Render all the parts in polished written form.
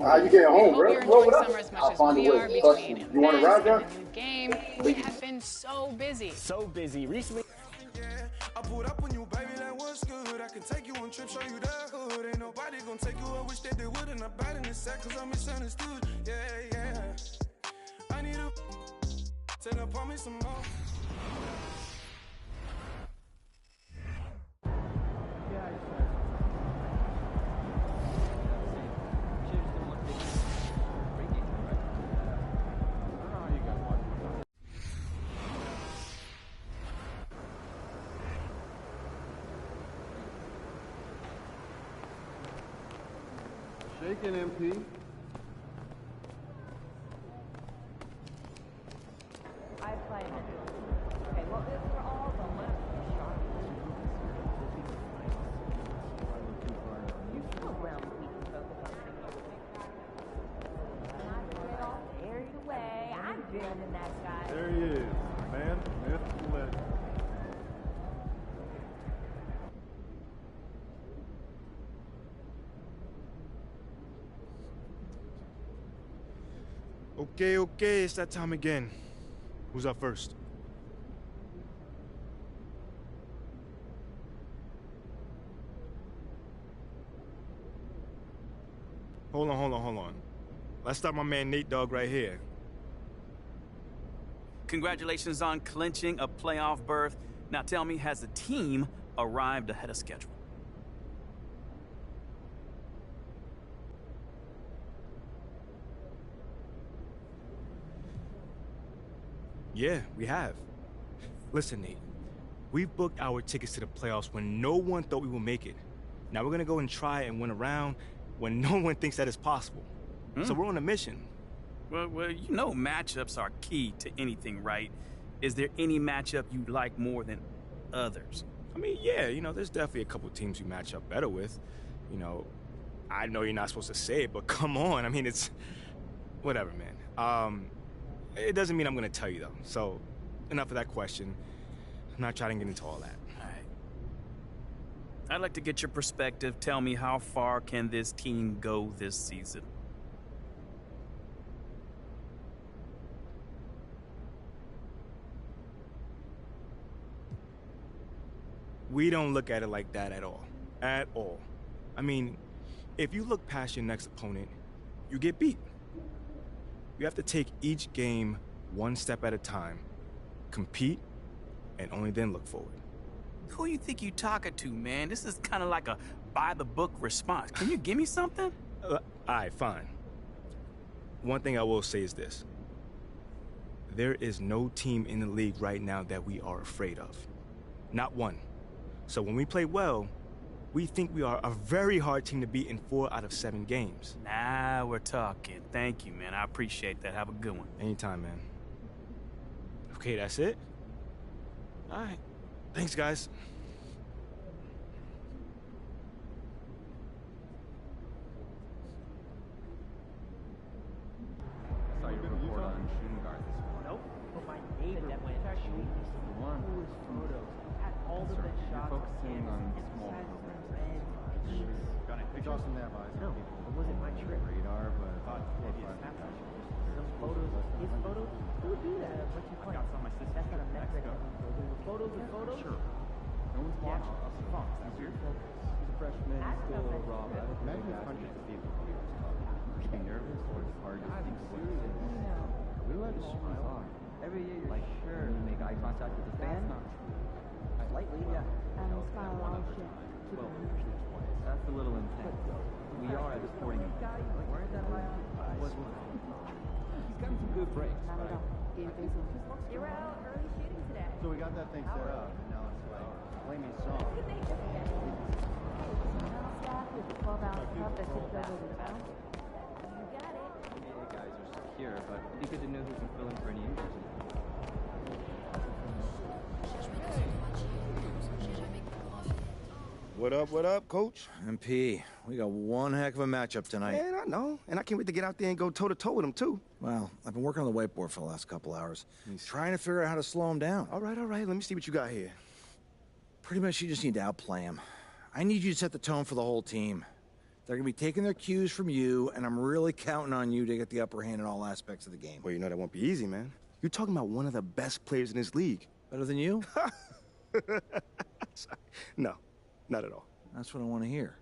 You get home, Hope bro. you're Roll enjoying with us. summer as much I'll as find a we way. are Trust between me. You want to ride, events John? and the new game. We have been so busy. So busy. Recently. I pulled up on you, baby, like what's good? I can take you on trips, show you the hood. Ain't nobody gonna take you. I wish that they would, and I'm bad in this set, cause I'm misunderstood. Yeah, yeah. I need a tell up on me some more. Shaking, MP. I play it. Okay, well, these were all the left shots. You still around we can focus on and I get all carried away. I'm jamming that guy. There he is. Man, myth, legend. Okay, it's that time again. Who's up first? Hold on. Let's start my man Nate Dogg right here. Congratulations on clinching a playoff berth. Now tell me, has the team arrived ahead of schedule? Yeah, we have. Listen, Nate. We've booked our tickets to the playoffs when no one thought we would make it. Now we're gonna go and try and win a round when no one thinks that is possible. So we're on a mission. Well, you know matchups are key to anything, right? Is there any matchup you like more than others? I mean, yeah, there's definitely a couple teams you match up better with. I know you're not supposed to say it, but come on. I mean, it's... Whatever, man. It doesn't mean I'm gonna tell you, though. So, enough of that question. I'm not trying to get into all that. All right. I'd like to get your perspective. Tell me, how far can this team go this season? We don't look at it like that at all. At all. I mean, if you look past your next opponent, you get beat. You have to take each game one step at a time, compete, and only then look forward. Who you think you talking to, man? This is kind of like a by-the-book response. Can you give me something? All right, fine. One thing I will say is this. There is no team in the league right now that we are afraid of. Not one. So when we play well, we think we are a very hard team to beat in 4 out of 7 games. Now we're talking. Thank you, man. I appreciate that. Have a good one. Anytime, man. Okay, that's it? All right. Thanks, guys. I saw your report on shooting guard this morning. Nope. But my neighbor went shooting me some The one. coolest photos. Had all the Sorry, best you're shots. focusing on small emphasized programs. red, peaks. Got any pictures in there, No, it wasn't my trip. Radar, but Maybe a Snapchat. Those photos, his photos, who would do that? What you I got some of my sister's That's not a trip to metric. Mexico. Photos of photos? Sure. No one's watching. I'll see Fox. That's weird. He's a freshman. I He's still a don't know raw. if that's Imagine if hundreds of people here was talking. Would you be nervous or just hard to think what it is? We allowed to smile. Every year you're like, sure, you make eye contact with the fan? That's not true. Slightly, yeah. Smile all shit. Well, that's a little intense. We are at a sporting event. Weren't that right? He's gotten some good breaks, Not at right? all. Game face on. You were out early shooting today. So we got that thing set up, and now it's like, play me a song. Staff with the 12-ounce cup that sits over the phone. You got it. NBA guys are secure, but it'd be good to know who can fill in for any injuries. What up, Coach? MP, we got one heck of a matchup tonight. Man, I know. And I can't wait to get out there and go toe-to-toe with him, too. Well, I've been working on the whiteboard for the last couple hours, trying to figure out how to slow him down. All right. Let me see what you got here. Pretty much you just need to outplay him. I need you to set the tone for the whole team. They're going to be taking their cues from you, and I'm really counting on you to get the upper hand in all aspects of the game. Well, you know that won't be easy, man. You're talking about one of the best players in this league. Better than you? Sorry. No, not at all. That's what I want to hear.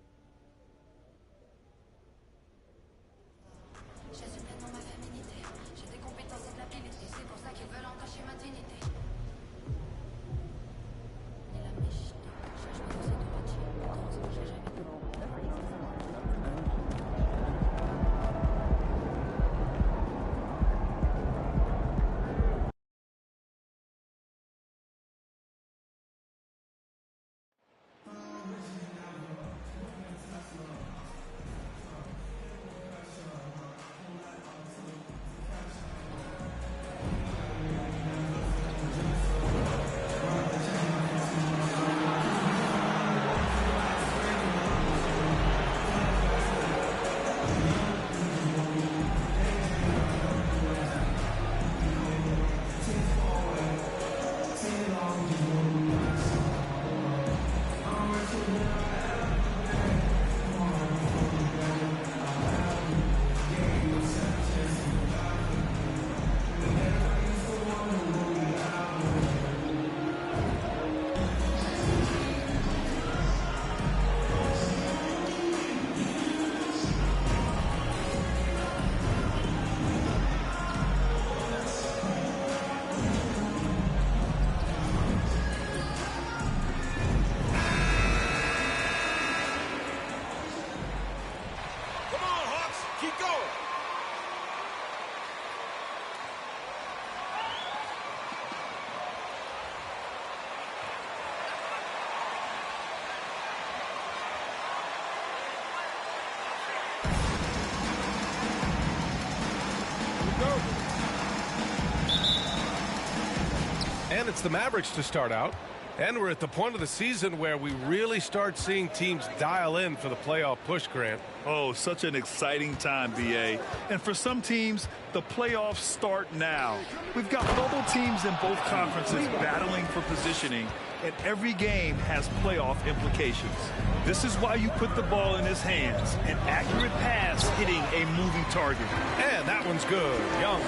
And it's the Mavericks to start out. And we're at the point of the season where we really start seeing teams dial in for the playoff push, Grant. Oh, such an exciting time, BA. And for some teams, the playoffs start now. We've got bubble teams in both conferences battling for positioning, and every game has playoff implications. This is why you put the ball in his hands. An accurate pass hitting a moving target. And that one's good. Young.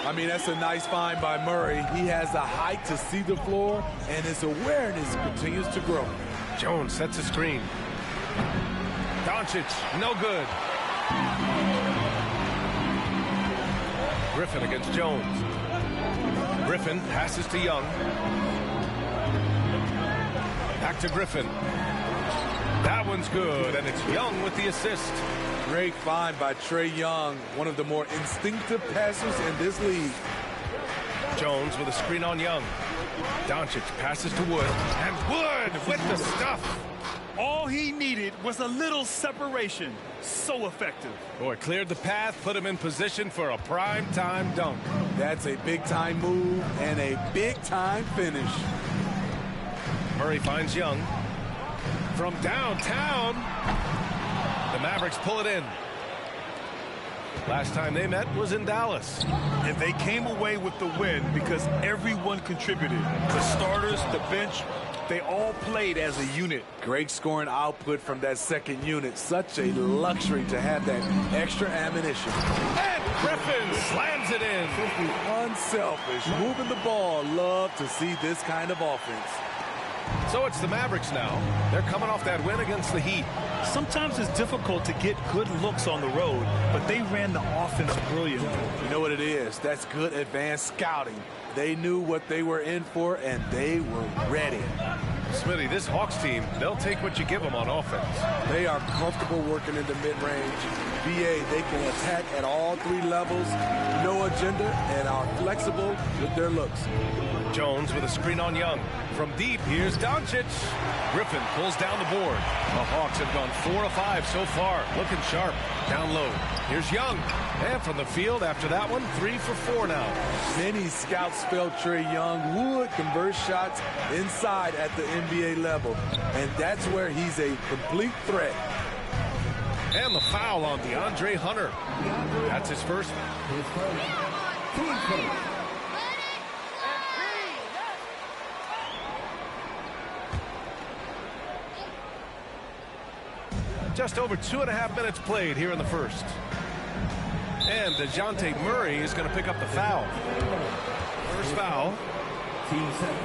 I mean, that's a nice find by Murray. He has the height to see the floor, and his awareness continues to grow. Jones sets a screen. Doncic, no good. Griffin against Jones. Griffin passes to Young. Back to Griffin. That one's good, and it's Young with the assist. Great find by Trae Young, one of the more instinctive passers in this league. Jones with a screen on Young. Doncic passes to Wood, and Wood with the stuff. All he needed was a little separation. So effective. Boy, cleared the path, put him in position for a prime-time dunk. That's a big-time move and a big-time finish. Murray finds Young. From downtown, the Mavericks pull it in. Last time they met was in Dallas. And they came away with the win because everyone contributed. The starters, the bench, they all played as a unit. Great scoring output from that second unit. Such a luxury to have that extra ammunition. And Griffin slams it in. Unselfish. Moving the ball. Love to see this kind of offense. So it's the Mavericks now. They're coming off that win against the Heat. Sometimes it's difficult to get good looks on the road, but they ran the offense brilliantly. You know what it is? That's good advanced scouting. They knew what they were in for, and they were ready. Smitty, this Hawks team, they'll take what you give them on offense. They are comfortable working in the mid-range. BA, they can attack at all three levels, no agenda, and are flexible with their looks. Jones with a screen on Young. From deep, here's Doncic. Griffin pulls down the board. The Hawks have gone 4 of 5 so far, looking sharp. Down low, here's Young. And from the field after that one, 3 for 4 now. Many scouts felt Trae Young would convert shots inside at the NBA level, and that's where he's a complete threat. And the foul on DeAndre Hunter. That's his first. Just over 2.5 minutes played here in the first. And DeJounte Murray is going to pick up the foul. First foul. Team 7.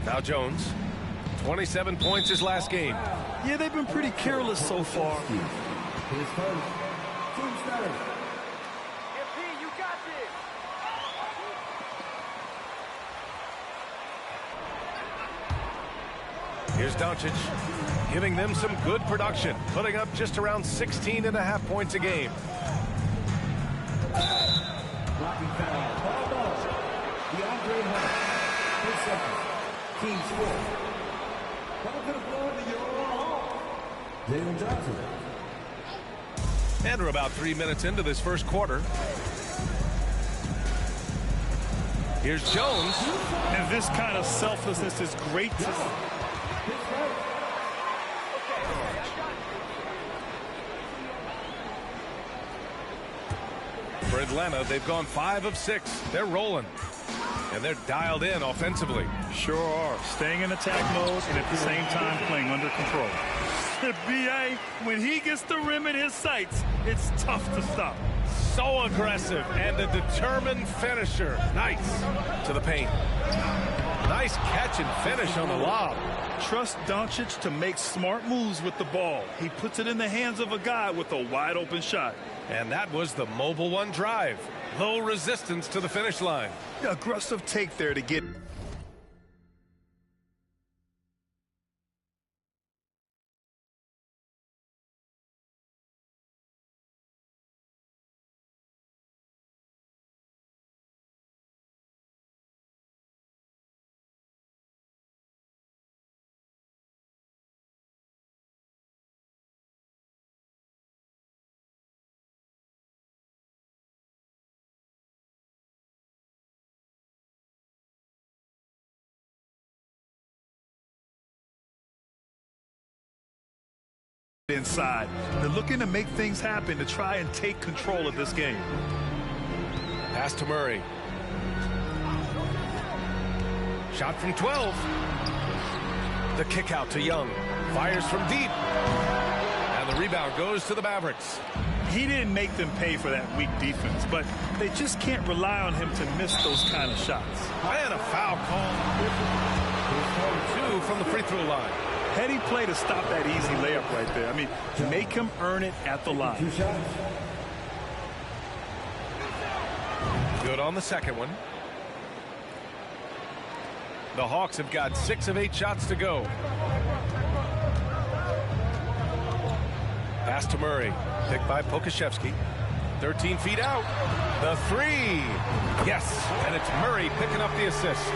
Now Jones. 27 points his last game. Yeah, they've been pretty careless so far. His first. Team 7. MP, you got this. Here's Doncic, giving them some good production, putting up just around 16.5 points a game. Blocking foul. Ball ball. DeAndre Hunter. 8 seconds. Team 4. Ball to the floor to your Hall. Jalen Johnson. And we're about 3 minutes into this first quarter. Here's Jones. And this kind of selflessness is great to see. For Atlanta, they've gone 5 of 6. They're rolling. And they're dialed in offensively. Sure are. Staying in attack mode and at the same time playing under control. B.A., when he gets the rim in his sights, it's tough to stop. So aggressive and a determined finisher. Nice to the paint. Nice catch and finish on the lob. Trust Doncic to make smart moves with the ball. He puts it in the hands of a guy with a wide open shot. And that was the Mobile One drive. Low resistance to the finish line. Aggressive take there to get. Inside. They're looking to make things happen to try and take control of this game. Pass to Murray. Shot from 12. The kick out to Young. Fires from deep. And the rebound goes to the Mavericks. He didn't make them pay for that weak defense, but they just can't rely on him to miss those kind of shots. And a foul call. 2 from the free throw line. Heady play to stop that easy layup right there. I mean, make him earn it at the line. 2 shots. Good on the second one. The Hawks have got 6 of 8 shots to go. Pass to Murray. Picked by Pokusevski. 13 feet out. The 3. Yes, and it's Murray picking up the assist.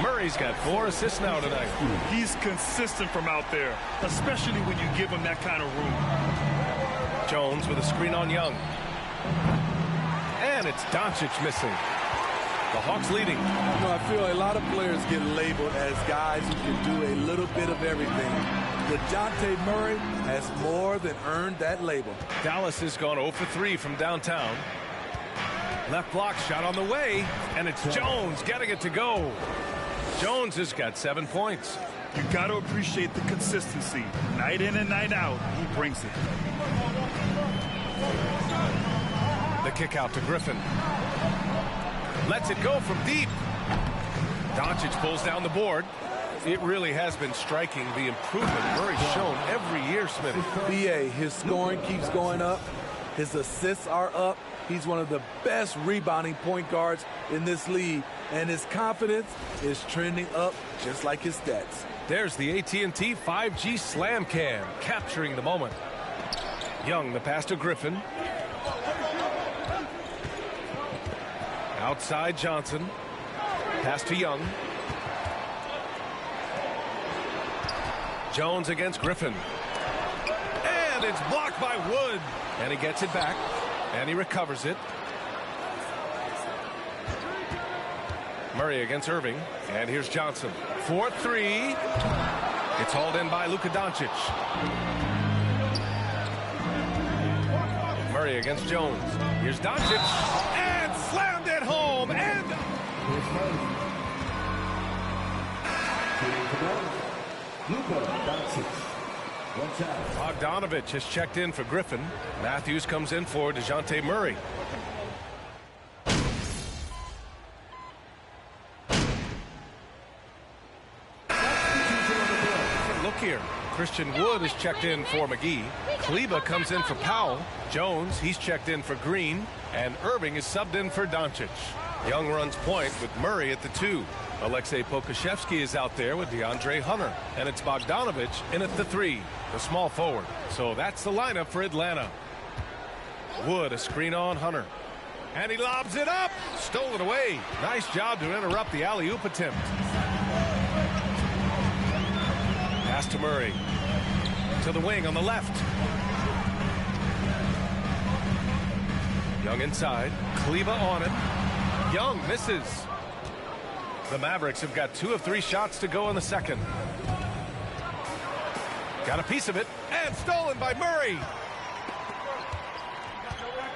Murray's got 4 assists now tonight. He's consistent from out there, especially when you give him that kind of room. Jones with a screen on Young. And it's Doncic missing. The Hawks leading. You know, I feel a lot of players get labeled as guys who can do a little bit of everything. DeJounte Murray has more than earned that label. Dallas has gone 0 for 3 from downtown. Left block shot on the way, and it's Jones getting it to go. Jones has got 7 points. You got to appreciate the consistency. Night in and night out, he brings it. The kick out to Griffin. Lets it go from deep. Doncic pulls down the board. It really has been striking, the improvement Murray's shown every year, Smitty. B.A., his scoring keeps going up. His assists are up. He's one of the best rebounding point guards in this league, and his confidence is trending up just like his stats. There's the AT&T 5G Slam Cam, capturing the moment. Young, the pass to Griffin. Outside Johnson. Pass to Young. Jones against Griffin. And it's blocked by Wood. And he gets it back. And he recovers it. Murray against Irving. And here's Johnson. 4-3. It's hauled in by Luka Doncic. Murray against Jones. Here's Doncic. And slammed it home. And Luka Doncic. Bogdanovich has checked in for Griffin. Matthews comes in for DeJounte Murray. Look here. Christian Wood is checked in for McGee. Kleber comes in for Powell. Jones, he's checked in for Green. And Irving is subbed in for Doncic. Young runs point with Murray at the 2. Aleksej Pokusevski is out there with DeAndre Hunter. And it's Bogdanovich in at the 3, the small forward. So that's the lineup for Atlanta. Wood, a screen on Hunter. And he lobs it up. Stole it away. Nice job to interrupt the alley-oop attempt. Pass to Murray. To the wing on the left. Young inside. Kleber on it. Young misses. The Mavericks have got 2 of 3 shots to go in the second. Got a piece of it. And stolen by Murray.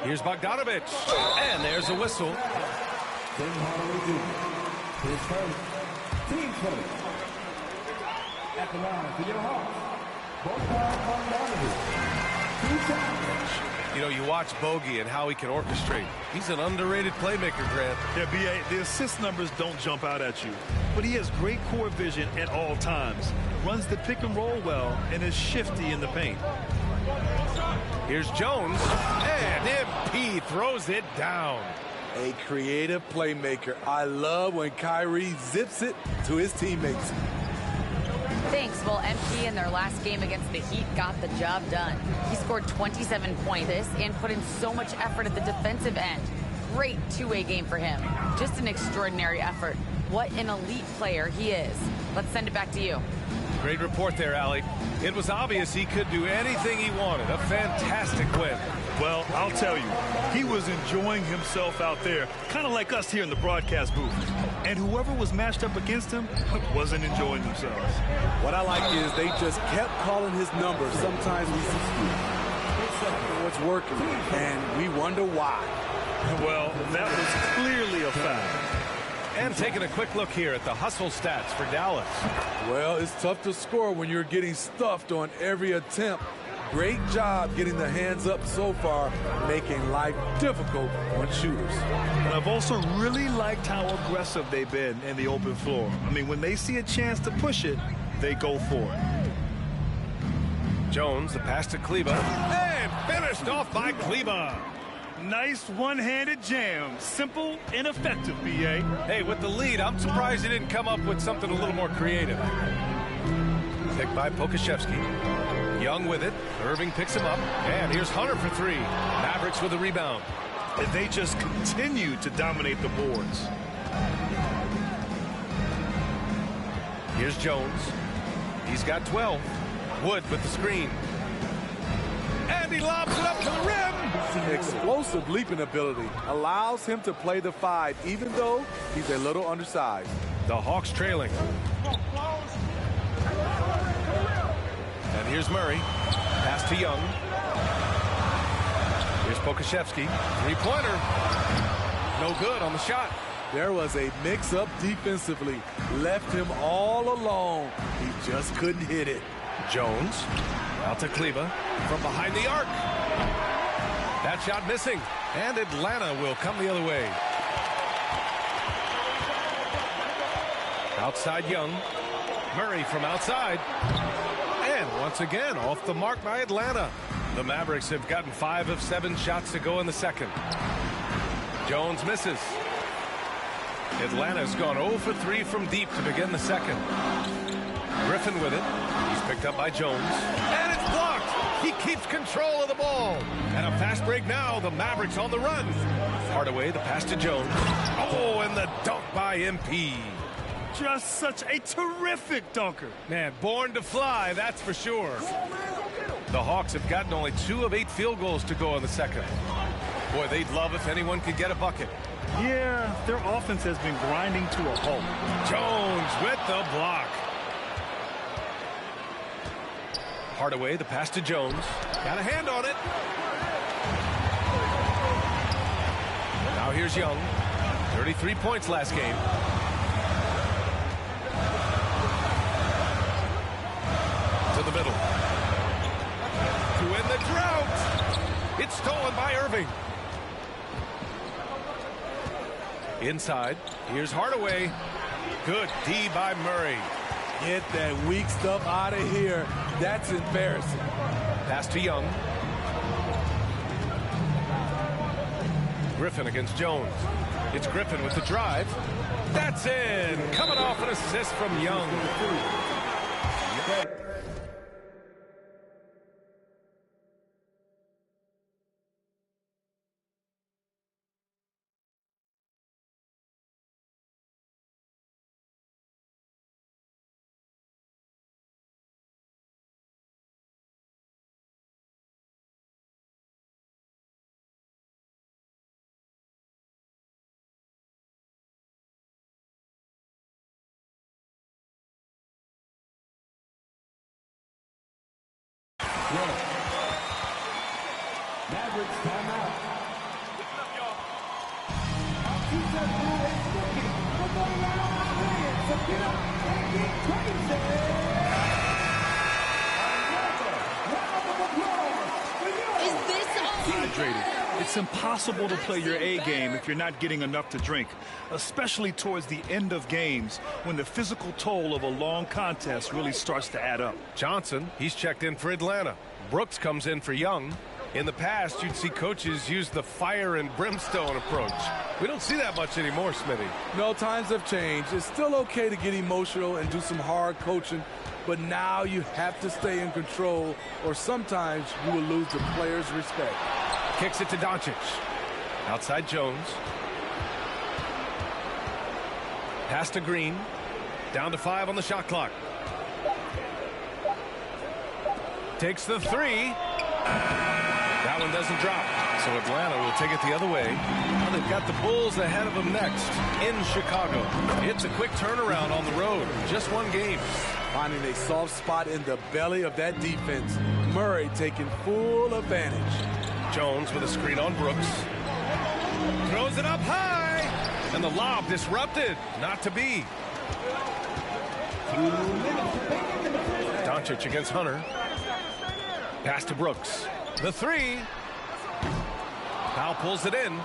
Here's Bogdanovich. And there's a whistle. Tim Hardaway Jr. His first team first. At the line for your Hawks. Bogdanovich. 2 times. You know, you watch Bogey and how he can orchestrate. He's an underrated playmaker, Grant. Yeah, B.A., the assist numbers don't jump out at you, but he has great core vision at all times. Runs the pick and roll well and is shifty in the paint. Here's Jones, and MP throws it down. A creative playmaker. I love when Kyrie zips it to his teammates. Thanks. Well, MP in their last game against the Heat got the job done. He scored 27 points and put in so much effort at the defensive end. Great two-way game for him. Just an extraordinary effort. What an elite player he is. Let's send it back to you. Great report there, Allie. It was obvious he could do anything he wanted. A fantastic win. Well, I'll tell you, he was enjoying himself out there, kind of like us here in the broadcast booth. And whoever was matched up against him wasn't enjoying themselves. What I like is they just kept calling his number. Sometimes we see what's working, and we wonder why. Well, that was clearly a foul. And taking a quick look here at the hustle stats for Dallas. Well, it's tough to score when you're getting stuffed on every attempt. Great job getting the hands up so far, making life difficult on shooters. And I've also really liked how aggressive they've been in the open floor. I mean, when they see a chance to push it, they go for it. Jones, the pass to Kleber, and finished off by Kleber. Nice one-handed jam. Simple and effective, B.A. Hey, with the lead, I'm surprised he didn't come up with something a little more creative. Picked by Pokusevski. Young with it. Irving picks him up. And here's Hunter for 3. Mavericks with a rebound. And they just continue to dominate the boards. Here's Jones. He's got 12. Wood with the screen. And he lobs it up to the rim. Explosive leaping ability allows him to play the 5, even though he's a little undersized. The Hawks trailing. And here's Murray. Pass to Young. Here's Pokusevski. Three-pointer. No good on the shot. There was a mix-up defensively. Left him all alone. He just couldn't hit it. Jones. Out to Kleber. From behind the arc. That shot missing. And Atlanta will come the other way. Outside Young. Murray from outside. And once again, off the mark by Atlanta. The Mavericks have gotten 5 of 7 shots to go in the second. Jones misses. Atlanta's gone 0 for 3 from deep to begin the second. Griffin with it. He's picked up by Jones. And it's blocked. He keeps control of the ball. And a fast break now. The Mavericks on the run. Hardaway, the pass to Jones. Oh, and the dunk by MP. Just such a terrific dunker. Man, born to fly, that's for sure. The Hawks have gotten only 2 of 8 field goals to go in the second. Boy, they'd love if anyone could get a bucket. Yeah, their offense has been grinding to a halt. Jones with the block. Hardaway, the pass to Jones. Got a hand on it. Now here's Young. 33 points last game. a drought. It's stolen by Irving. Inside, here's Hardaway. Good D by Murray. Get that weak stuff out of here. That's embarrassing. Pass to Young. Griffin against Jones. It's Griffin with the drive. That's in. Coming off an assist from Young. Mavericks timeout. Is this Hydrated. It's impossible to play your A game if you're not getting enough to drink, especially towards the end of games when the physical toll of a long contest really starts to add up. Johnson, he's checked in for Atlanta. Brooks comes in for Young. In the past, you'd see coaches use the fire and brimstone approach. We don't see that much anymore, Smithy. No, times have changed. It's still okay to get emotional and do some hard coaching, but now you have to stay in control, or sometimes you will lose the players' respect. Kicks it to Doncic. Outside Jones. Pass to Green. Down to 5 on the shot clock. Takes the 3. That one doesn't drop. So Atlanta will take it the other way. Now they've got the Bulls ahead of them next in Chicago. It's a quick turnaround on the road. Just one game. Finding a soft spot in the belly of that defense. Murray taking full advantage. Jones with a screen on Brooks. Throws it up high. And the lob disrupted. Not to be. Doncic against Hunter. Pass to Brooks. The 3. Powell pulls it in.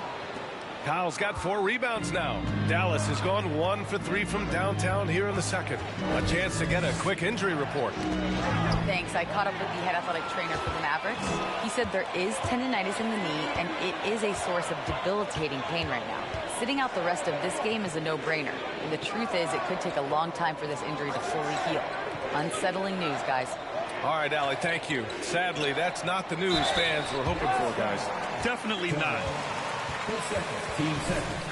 Powell's got 4 rebounds now. Dallas has gone 1 for 3 from downtown here in the second. A chance to get a quick injury report. Thanks. I caught up with the head athletic trainer for the Mavericks. He said there is tendonitis in the knee, and it is a source of debilitating pain right now. Sitting out the rest of this game is a no-brainer. And the truth is, it could take a long time for this injury to fully heal. Unsettling news, guys. All right, Allie, thank you. Sadly, that's not the news fans were hoping for, guys. Definitely not. 10 seconds. Team seconds.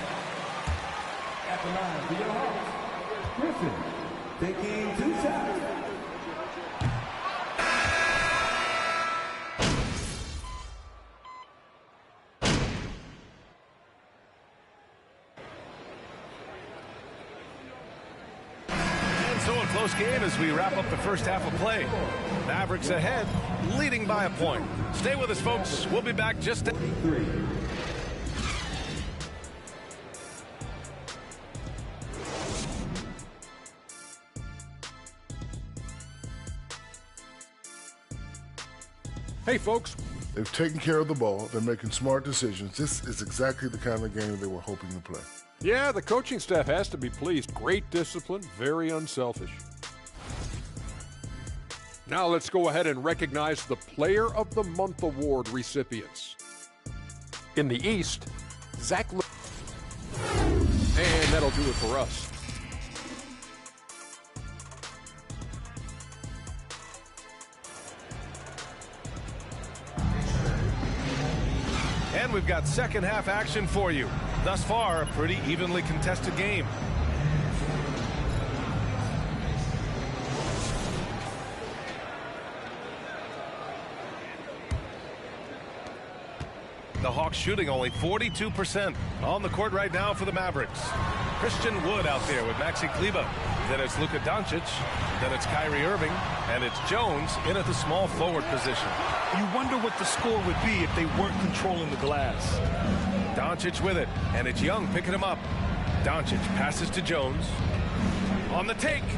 At the line for your Hawks. Griffin taking 2 shots. So a close game as we wrap up the first half of play. Mavericks ahead, leading by a point. Stay with us, folks. We'll be back just at 3. Hey, folks. They've taken care of the ball. They're making smart decisions. This is exactly the kind of game they were hoping to play. Yeah, the coaching staff has to be pleased. Great discipline, very unselfish. Now let's go ahead and recognize the Player of the Month Award recipients. In the East, Zach. And that'll do it for us. And we've got second half action for you. Thus far, a pretty evenly contested game. The Hawks shooting only 42% on the court right now for the Mavericks. Christian Wood out there with Maxi Kleber. Then it's Luka Doncic. Then it's Kyrie Irving. And it's Jones in at the small forward position. You wonder what the score would be if they weren't controlling the glass. Doncic with it. And it's Young picking him up. Doncic passes to Jones. On the take.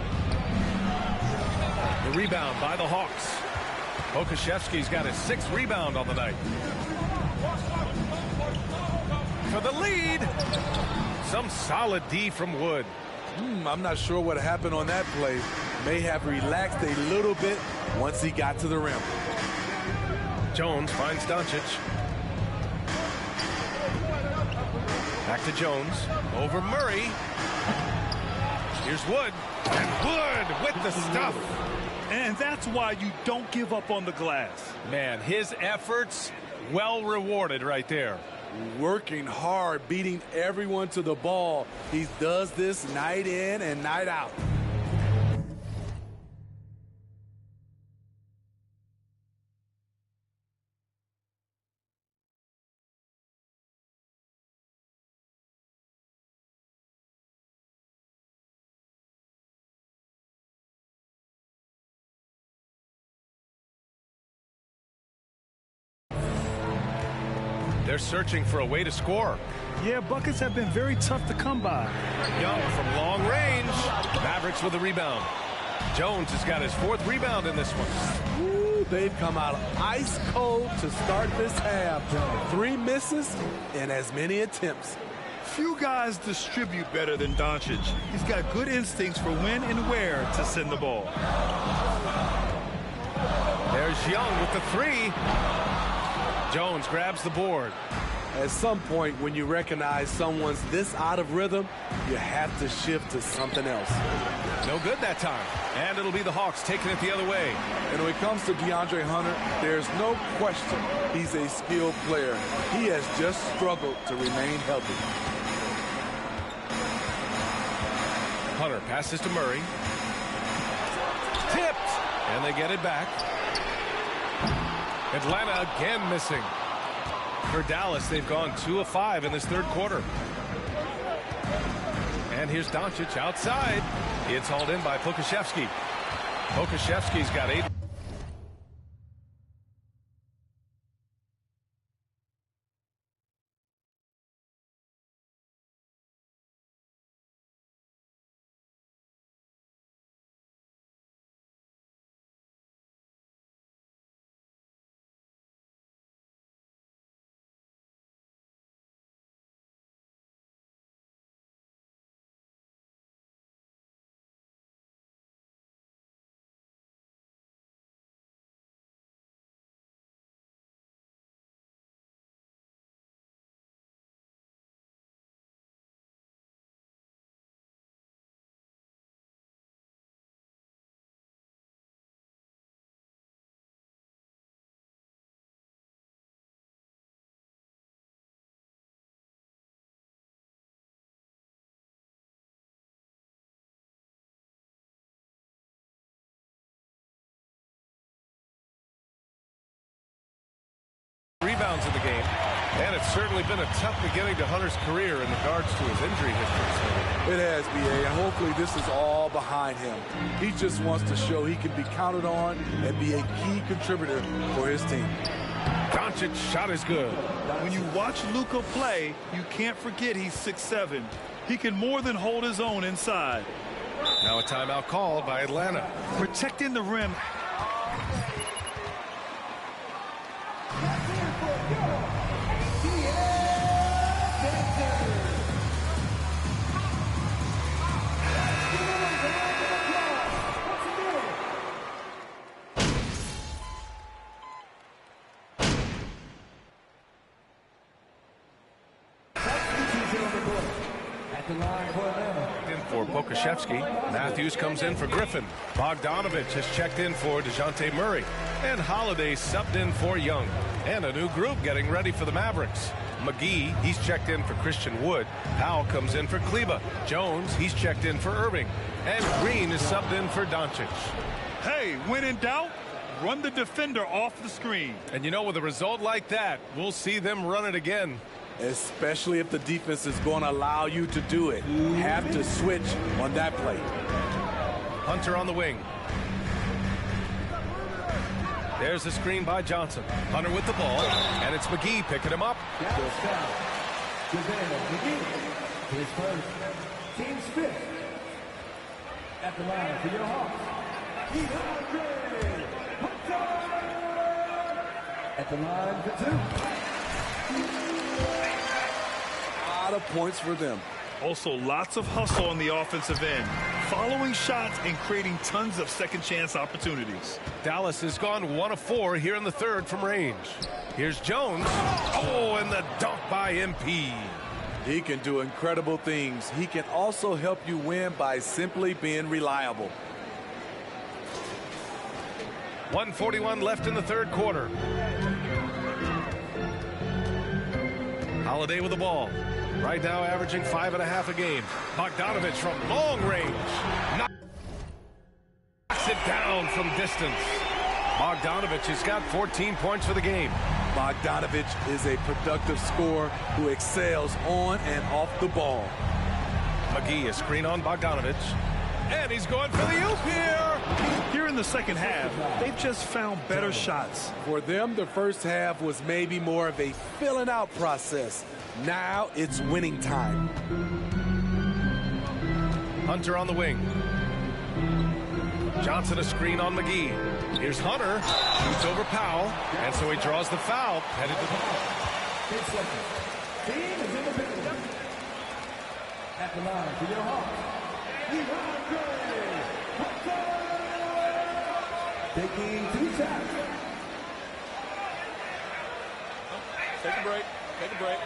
The rebound by the Hawks. Pokusevski's got his 6th rebound on the night. For the lead. Some solid D from Wood. I'm not sure what happened on that play. May have relaxed a little bit once he got to the rim. Jones finds Doncic. Back to Jones. Over Murray. Here's Wood. And Wood with the stuff. And that's why you don't give up on the glass. Man, his efforts well rewarded right there. Working hard, beating everyone to the ball. He does this night in and night out. They're searching for a way to score. Yeah, buckets have been very tough to come by. Young from long range. Mavericks with a rebound. Jones has got his 4th rebound in this one. Ooh, they've come out ice cold to start this half. 3 misses and as many attempts. Few guys distribute better than Doncic. He's got good instincts for when and where to send the ball. There's Young with the 3. Jones grabs the board. At some point, when you recognize someone's this out of rhythm, you have to shift to something else. No good that time. And it'll be the Hawks taking it the other way. And when it comes to DeAndre Hunter, there's no question he's a skilled player. He has just struggled to remain healthy. Hunter passes to Murray. Tipped. And they get it back. Atlanta again missing. For Dallas, they've gone 2 of 5 in this 3rd quarter. And here's Doncic outside. It's hauled in by Pokusevski. Pokusevski's got 8. Rebounds in the game, and it's certainly been a tough beginning to Hunter's career in regards to his injury history. It has, B.A., and hopefully this is all behind him. He just wants to show he can be counted on and be a key contributor for his team. Doncic shot is good. When you watch Luka play, you can't forget he's 6'7". He can more than hold his own inside. Now a timeout called by Atlanta. Protecting the rim. For Pokusevski. Matthews comes in for Griffin. Bogdanovich has checked in for DeJounte Murray. And Holiday subbed in for Young. And a new group getting ready for the Mavericks. McGee, he's checked in for Christian Wood. Powell comes in for Kleba. Jones, he's checked in for Irving. And Green is subbed in for Doncic. Hey, when in doubt, run the defender off the screen. And you know, with a result like that, we'll see them run it again. Especially if the defense is going to allow you to do it. Have to switch on that play. Hunter on the wing. There's the screen by Johnson. Hunter with the ball, and it's McGee picking him up. His first, team's 5th. At the line for your Hawks, DeAndre Hunter. At the line for 2. A lot of points for them. Also, lots of hustle on the offensive end, following shots and creating tons of second chance opportunities. Dallas has gone 1 of 4 here in the third from range. Here's Jones. Oh, and the dunk by MP. He can do incredible things. He can also help you win by simply being reliable. 1:41 left in the third quarter. Holiday with the ball. Right now averaging 5.5 a game. Bogdanovich from long range. Knocks it down from distance. Bogdanovich has got 14 points for the game. Bogdanovich is a productive scorer who excels on and off the ball. McGee, a screen on Bogdanovich. And he's going for the oop here. Here in the second half, they've just found better shots. For them, the first half was maybe more of a filling out process. Now it's winning time. Hunter on the wing. Johnson a screen on McGee. Here's Hunter. Shoots over Powell. And so he draws the foul. Headed to the ball. 10 seconds. Team is in the picture. At the line for your Hawks. Taking 2 shots. Take a break. Take a break.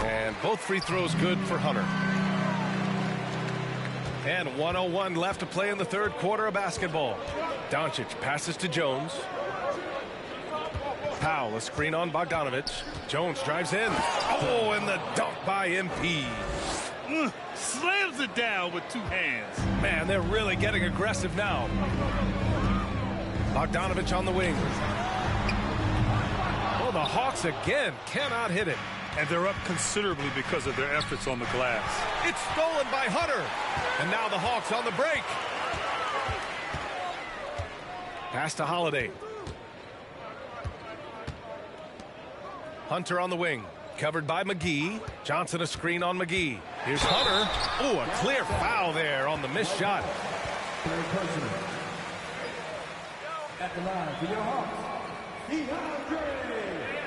And both free throws good for Hunter. And 1:01 left to play in the third quarter of basketball. Doncic passes to Jones. Powell, a screen on Bogdanovich. Jones drives in. Oh, and the dunk by MP. Slams it down with 2 hands. Man, they're really getting aggressive now. Bogdanovich on the wing. Oh, the Hawks again cannot hit it. And they're up considerably because of their efforts on the glass. It's stolen by Hunter. And now the Hawks on the break. Pass to Holiday. Hunter on the wing. Covered by McGee. Johnson a screen on McGee. Here's Hunter. Oh, a clear foul there on the missed shot. Third personal. At the line for your Hawks. DeAndre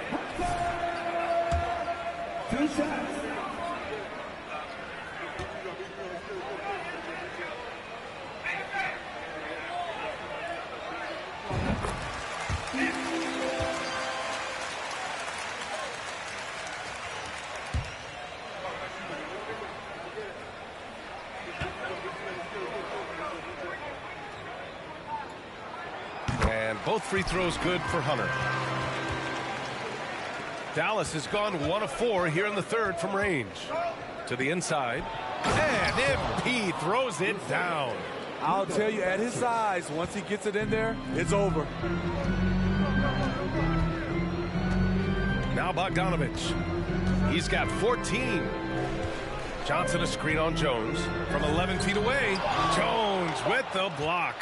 Hunter. 2 shots. And both free throws good for Hunter. Dallas has gone 1 of 4 here in the third from range. To the inside. And MP throws it down. I'll tell you, at his size, once he gets it in there, it's over. Now Bogdanovich. He's got 14. Johnson a screen on Jones. From 11 feet away. Jones with the block.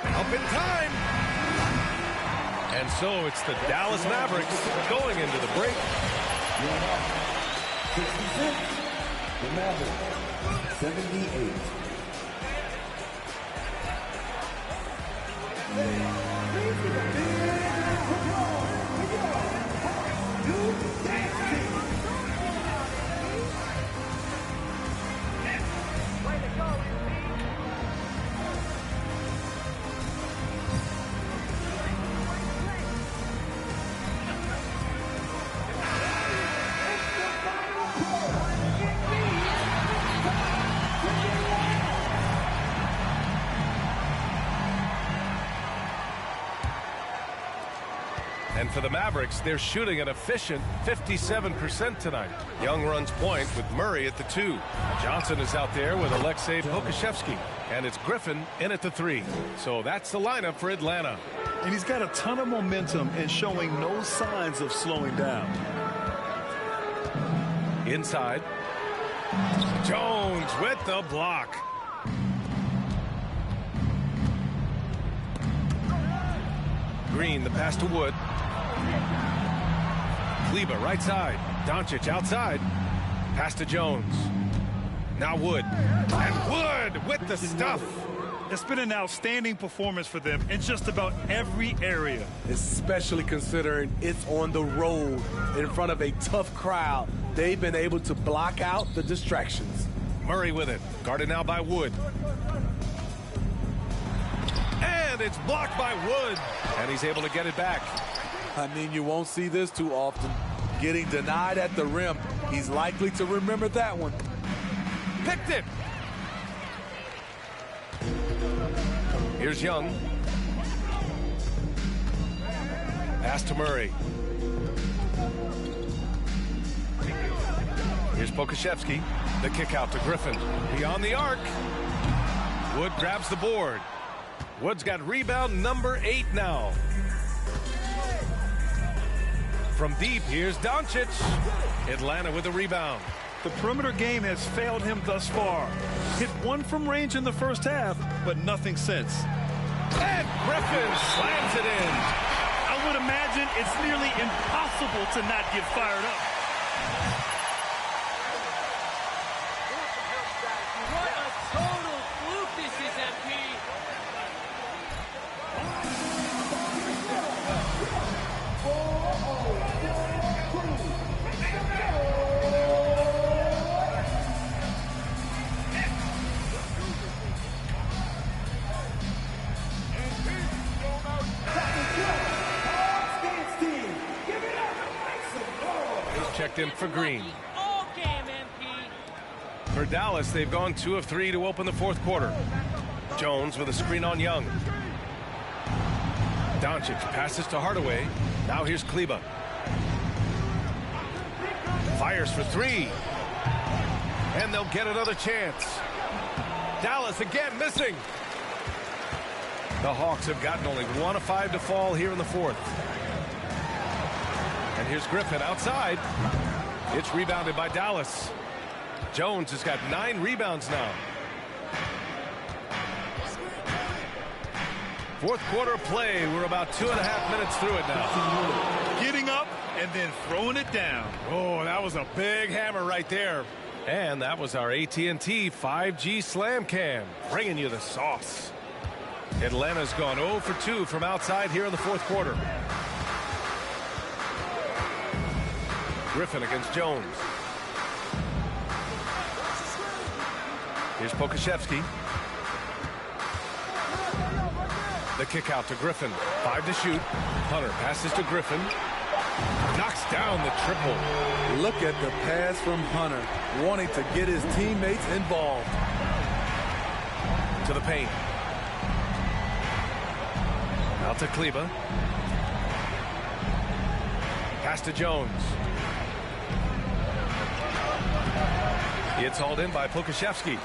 Up in time. And so it's the Dallas Mavericks going into the break. 66. The Mavericks. 78. And for the Mavericks, they're shooting an efficient 57% tonight. Young runs point with Murray at the 2. Johnson is out there with Aleksej Pokusevski. And it's Griffin in at the 3. So that's the lineup for Atlanta. And he's got a ton of momentum and showing no signs of slowing down. Inside. Jones with the block. Green, the pass to Wood. Kleber right side. Doncic outside. Pass to Jones. Now Wood. And Wood with the stuff. It's been an outstanding performance for them in just about every area. Especially considering it's on the road in front of a tough crowd. They've been able to block out the distractions. Murray with it. Guarded now by Wood. And it's blocked by Wood. And he's able to get it back. I mean, you won't see this too often. Getting denied at the rim. He's likely to remember that one. Picked it. Here's Young. Pass to Murray. Here's Pokusevski. The kick out to Griffin. Beyond the arc. Wood grabs the board. Wood's got rebound number 8 now. From deep, here's Doncic. Atlanta with the rebound. The perimeter game has failed him thus far. Hit one from range in the first half, but nothing since. And Griffin slams it in. I would imagine it's nearly impossible to not get fired up. What a total fluke this is, MP. Checked in for Green. All game, MP. For Dallas, they've gone 2 of 3 to open the 4th quarter. Jones with a screen on Young. Doncic passes to Hardaway. Now here's Kleber. Fires for 3. And they'll get another chance. Dallas again missing. The Hawks have gotten only 1 of 5 to fall here in the 4th. And here's Griffin outside. It's rebounded by Dallas. Jones has got 9 rebounds now. 4th quarter play. We're about 2.5 minutes through it now. Getting up and then throwing it down. Oh, that was a big hammer right there. And that was our AT&T 5G Slam Cam, bringing you the sauce. Atlanta's gone 0 for 2 from outside here in the 4th quarter. Griffin against Jones. Here's Pokusevski. The kick out to Griffin. 5 to shoot. Hunter passes to Griffin. Knocks down the triple. Look at the pass from Hunter, wanting to get his teammates involved. To the paint. Out to Kleber. Pass to Jones. It's hauled in by Pokusevski.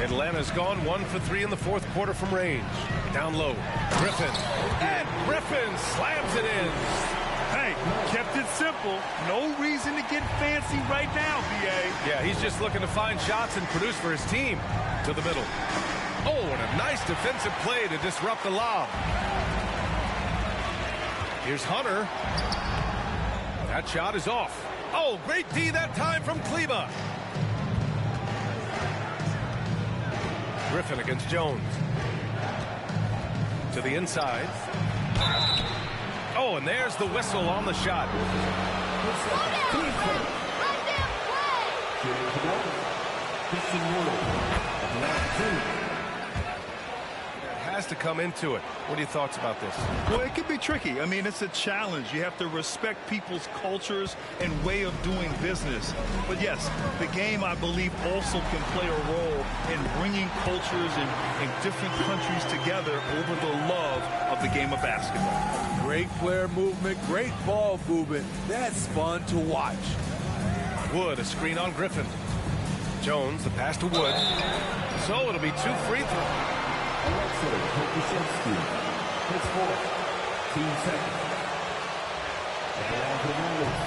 Atlanta's gone 1 for 3 in the 4th quarter from range. Down low. Griffin. And Griffin slams it in. Hey, kept it simple. No reason to get fancy right now, B.A. Yeah, he's just looking to find shots and produce for his team. To the middle. Oh, and a nice defensive play to disrupt the lob. Here's Hunter. That shot is off. Oh, great D that time from Kleber. Griffin against Jones. To the inside. Oh, and there's the whistle on the shot. It has to come into it. What are your thoughts about this? Well, it can be tricky. I mean, it's a challenge. You have to respect people's cultures and way of doing business. But yes, the game, I believe, also can play a role in bringing cultures in different countries together over the love of the game of basketball. Great player movement, great ball movement. That's fun to watch. Wood, a screen on Griffin. Jones, the pass to Wood. So it'll be 2 free throws. Alexei Pokusevski, his fourth, team second. At the line for Nuggets,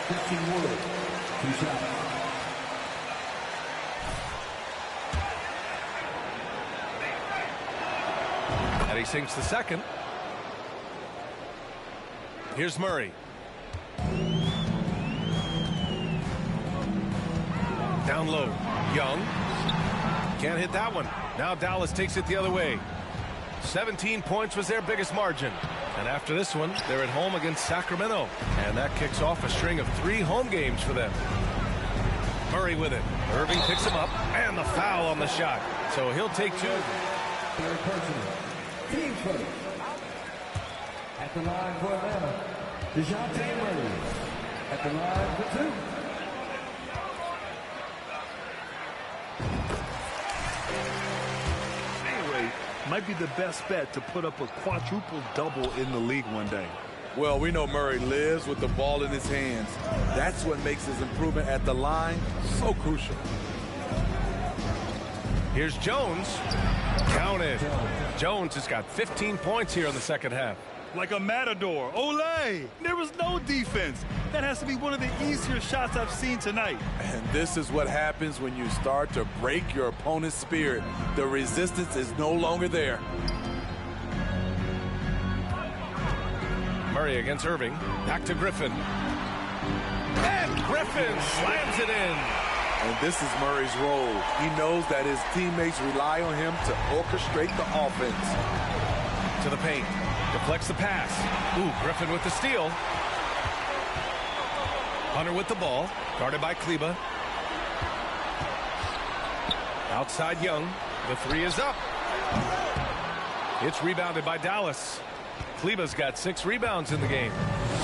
Christian Wood, 2 shots. And he sinks the second. Here's Murray. Down low. Young. Can't hit that one. Now Dallas takes it the other way. 17 points was their biggest margin. And after this one, they're at home against Sacramento. And that kicks off a string of 3 home games for them. Murray with it. Irving picks him up. And the foul on the shot. So he'll take 2. Third personal. Team first. At the line for Atlanta, DeJounte Murray. At the line for 2. Might be the best bet to put up a quadruple double in the league one day. Well, we know Murray lives with the ball in his hands. That's what makes his improvement at the line so crucial. Here's Jones. Count it. Jones has got 15 points here in the second half. Like a matador. Olé! There was no defense. That has to be one of the easier shots I've seen tonight. And this is what happens when you start to break your opponent's spirit. The resistance is no longer there. Murray against Irving. Back to Griffin. And Griffin slams it in. And this is Murray's role. He knows that his teammates rely on him to orchestrate the offense. To the paint. Deflects the pass. Ooh, Griffin with the steal. Hunter with the ball. Guarded by Kleber. Outside Young. The 3 is up. It's rebounded by Dallas. Kleber's got 6 rebounds in the game.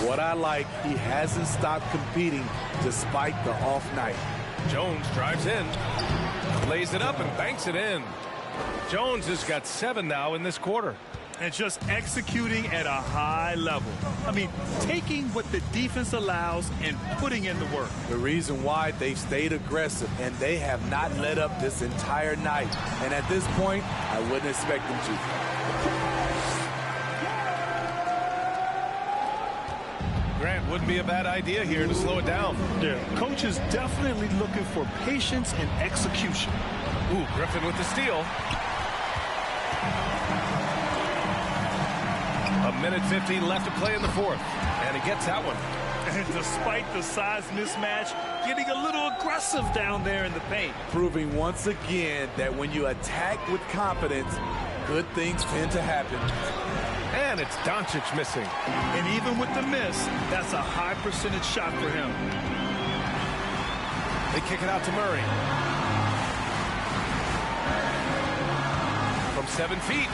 What I like, he hasn't stopped competing despite the off night. Jones drives in. Lays it up and banks it in. Jones has got 7 now in this quarter. And just executing at a high level. I mean, taking what the defense allows and putting in the work. The reason why they've stayed aggressive and they have not let up this entire night. And at this point, I wouldn't expect them to. Grant, wouldn't be a bad idea here to slow it down. Yeah, coach is definitely looking for patience and execution. Ooh, Griffin with the steal. A minute 15 left to play in the fourth. And he gets that one. And despite the size mismatch, getting a little aggressive down there in the paint. Proving once again that when you attack with confidence, good things tend to happen. And it's Doncic missing. And even with the miss, that's a high percentage shot for him. They kick it out to Murray. From 7 feet.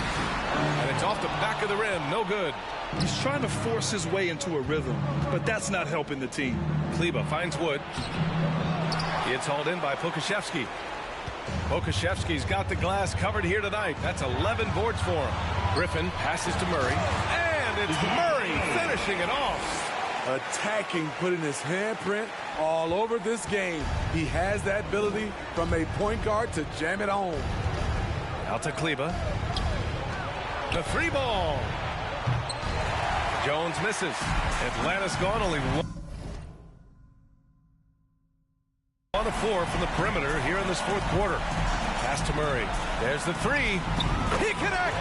And it's off the back of the rim. No good. He's trying to force his way into a rhythm, but that's not helping the team. Kleber finds Wood. It's hauled in by Pokusevski. Pokusevski's got the glass covered here tonight. That's 11 boards for him. Griffin passes to Murray. And it's Murray finishing it off. Attacking, putting his handprint all over this game. He has that ability from a point guard to jam it home. Out to Kleber. The 3 ball. Jones misses. Atlanta's gone only 1 of 4 from the perimeter here in this fourth quarter. Pass to Murray. There's the 3. He connects.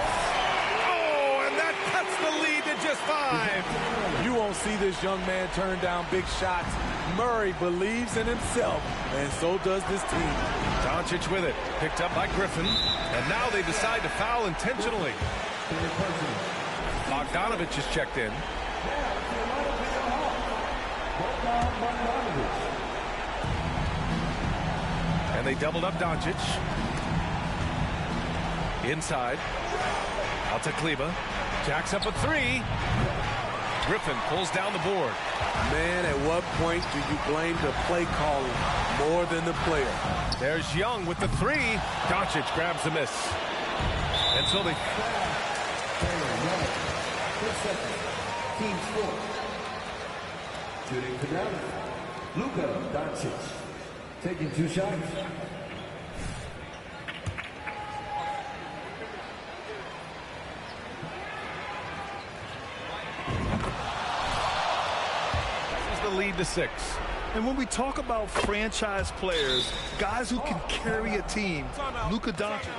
Oh, and that cuts the lead to just 5. You won't see this young man turn down big shots. Murray believes in himself, and so does this team. Doncic with it. Picked up by Griffin. And now they decide to foul intentionally. Bogdanovich is checked in. And they doubled up Doncic. Inside. Out to Kleba. Jacks up a three. Griffin pulls down the board. Man, at what point do you blame the play calling more than the player? There's Young with the three. Doncic grabs the miss. And so they... Team score. Shooting for Dallas, Luka Doncic. Taking 2 shots. Lead to 6. And when we talk about franchise players, guys who can carry a team, Luka Doncic.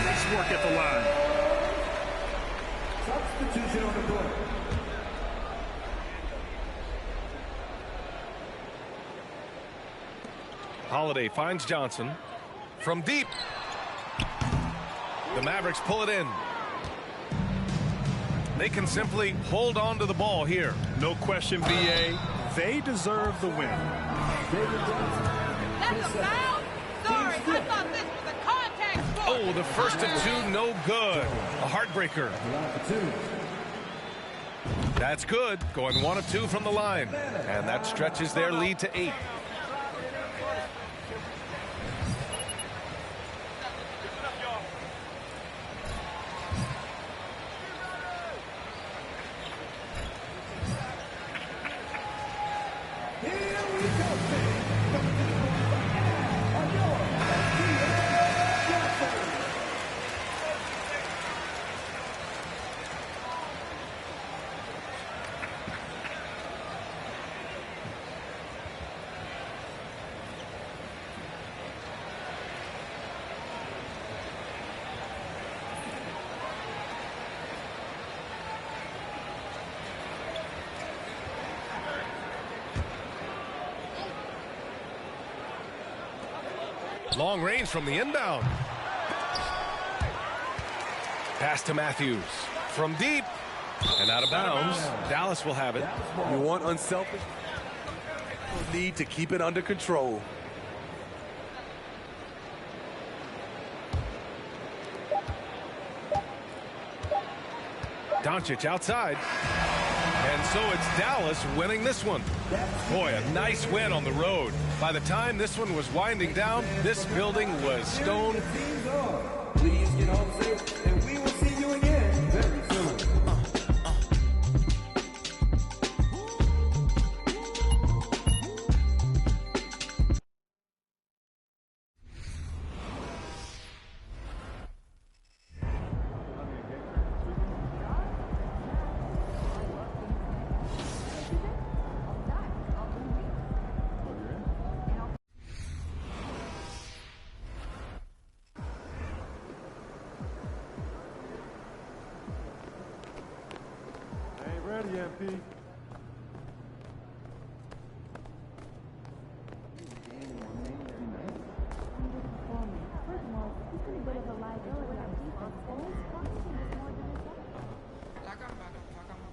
Nice work at the line. Substitution on the court. Holiday finds Johnson from deep. The Mavericks pull it in. They can simply hold on to the ball here. No question, BA. They deserve the win. That's a foul? Sorry, I thought this was a contact sport. Oh, the first of 2, no good. A heartbreaker. That's good. Going 1 of 2 from the line. And that stretches their lead to 8. Long range from the inbound. Pass to Matthews. From deep. And out of bounds. Dallas will have it. You want unselfish? Need to keep it under control. Doncic outside. And so it's Dallas winning this one. Boy, a nice win on the road. By the time this one was winding down, this building was stone. Please get home safe, and we will see you again very soon. Ready, MP.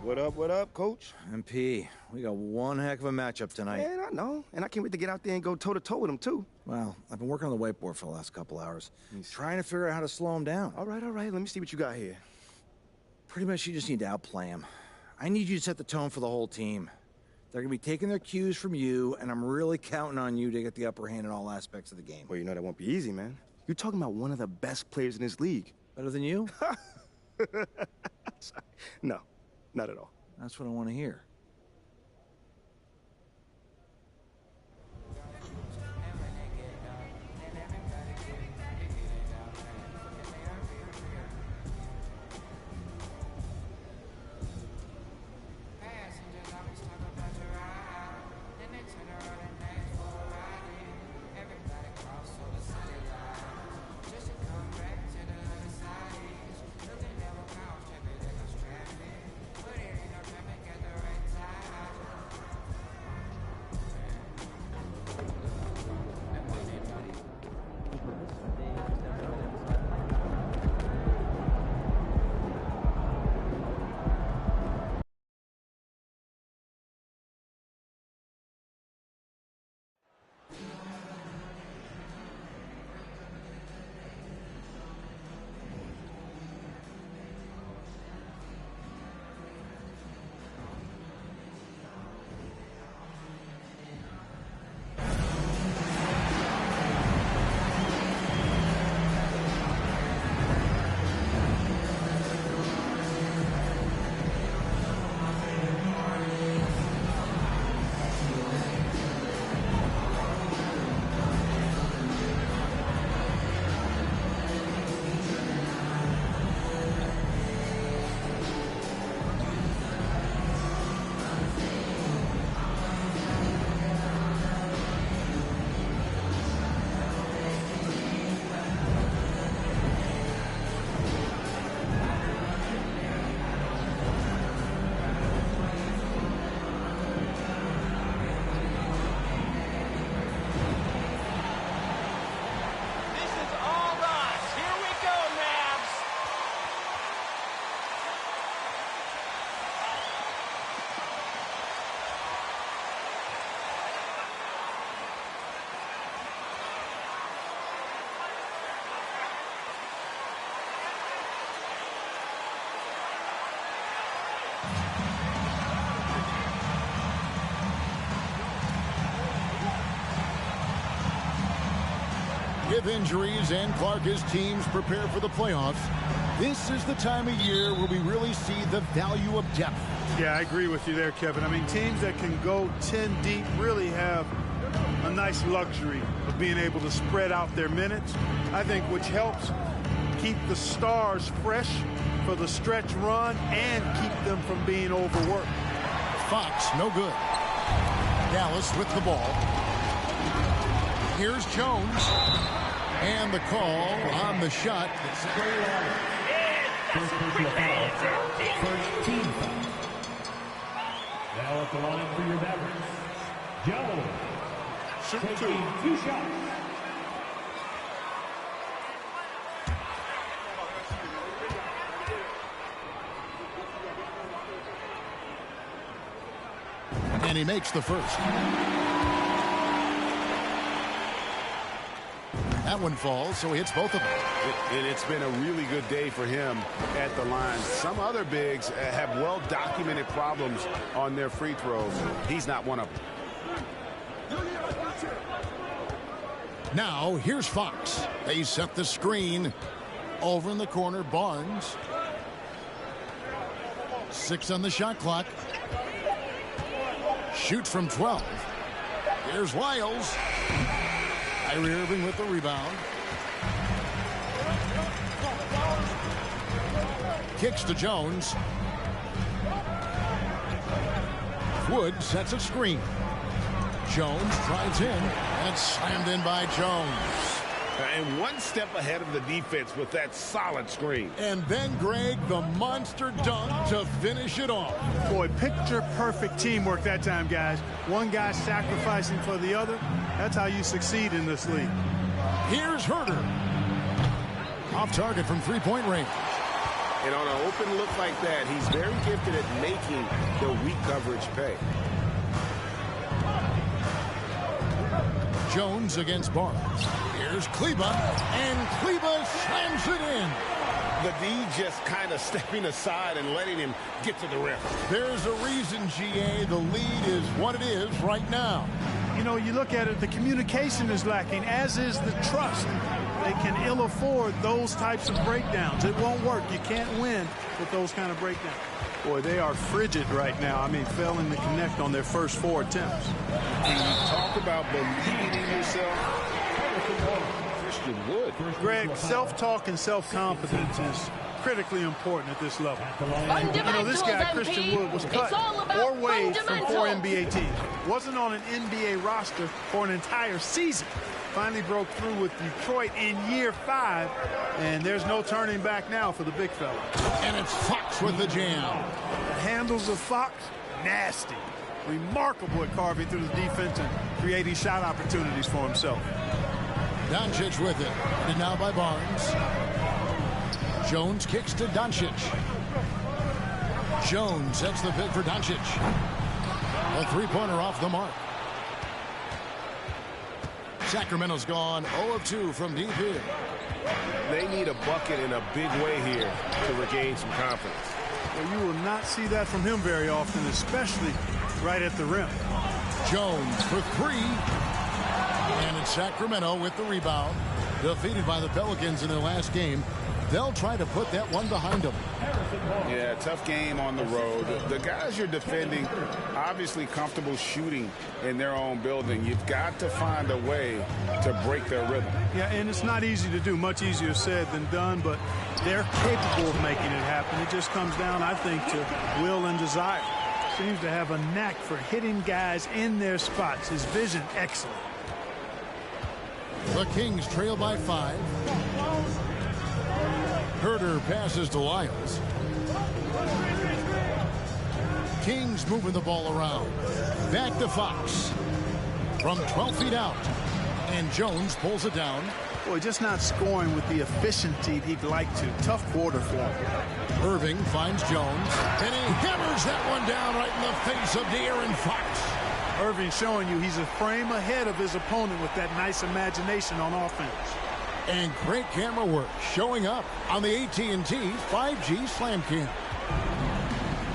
What up, Coach? MP, we got one heck of a matchup tonight. Man, I know. And I can't wait to get out there and go toe-to-toe with him, too. Well, I've been working on the whiteboard for the last couple hours. Trying to figure out how to slow him down. All right. Let me see what you got here. Pretty much you just need to outplay him. I need you to set the tone for the whole team. They're going to be taking their cues from you, and I'm really counting on you to get the upper hand in all aspects of the game. Well, you know that won't be easy, man. You're talking about one of the best players in this league. Better than you? No, not at all. That's what I want to hear. With injuries and Clark as teams prepare for the playoffs, this is the time of year where we really see the value of depth. Yeah, I agree with you there, Kevin. I mean, teams that can go 10 deep really have a nice luxury of being able to spread out their minutes, I think, which helps keep the stars fresh for the stretch run and keep them from being overworked. Fox, no good. Dallas with the ball. Here's Jones. And the call on the shot. First personal foul. First team foul. Now at the line for your Mavericks, Jones. Taking 2 shots. And he makes the first. That one falls, so he hits both of them. And it's been a really good day for him at the line. Some other bigs have well-documented problems on their free throws. He's not one of them. Now, here's Fox. They set the screen. Over in the corner, Barnes. 6 on the shot clock. Shoots from 12. Here's Lyles. Kyrie Irving with the rebound. Kicks to Jones. Wood sets a screen. Jones drives in and slammed in by Jones. And one step ahead of the defense with that solid screen. And then, Greg, the monster dunk to finish it off. Boy, picture-perfect teamwork that time, guys. One guy sacrificing for the other. That's how you succeed in this league. Here's Herter. Off target from three-point range. And on an open look like that, he's very gifted at making the weak coverage pay. Jones against Barnes. Here's Kleba, and Kleba slams it in. The D just kind of stepping aside and letting him get to the rim. There's a reason, GA, the lead is what it is right now. You know, you look at it, the communication is lacking, as is the trust. They can ill afford those types of breakdowns. It won't work. You can't win with those kind of breakdowns. Boy, they are frigid right now. I mean, failing to connect on their first 4 attempts. And you talk about believing in yourself. Christian Wood. Greg, self-talk and self-confidence is critically important at this level. You know, this guy, Christian Wood, was cut or waived from 4 NBA teams. Wasn't on an NBA roster for an entire season. Finally broke through with Detroit in year 5, and there's no turning back now for the big fella. And it's Fox with the jam. The handles of Fox, nasty. Remarkable at carving through the defense and creating shot opportunities for himself. Doncic with it. And now by Barnes. Jones kicks to Doncic. Jones sets the pick for Doncic. A three-pointer off the mark. Sacramento's gone 0 of 2 from deep here. They need a bucket in a big way here to regain some confidence. Well, you will not see that from him very often, especially right at the rim. Jones for 3. And it's Sacramento with the rebound. Defeated by the Pelicans in their last game. They'll try to put that one behind them. Yeah, tough game on the road. The guys you're defending, obviously comfortable shooting in their own building. You've got to find a way to break their rhythm. Yeah, and it's not easy to do. Much easier said than done, but they're capable of making it happen. It just comes down, I think, to will and desire. Seems to have a knack for hitting guys in their spots. His vision, excellent. The Kings trail by 5. Herter passes to Lyles. Kings moving the ball around. Back to Fox. From 12 feet out. And Jones pulls it down. Boy, just not scoring with the efficiency he'd like to. Tough quarter for him. Irving finds Jones. And he hammers that one down right in the face of De'Aaron Fox. Irving showing you he's a frame ahead of his opponent with that nice imagination on offense. And great camera work showing up on the AT&T 5G Slam Cam.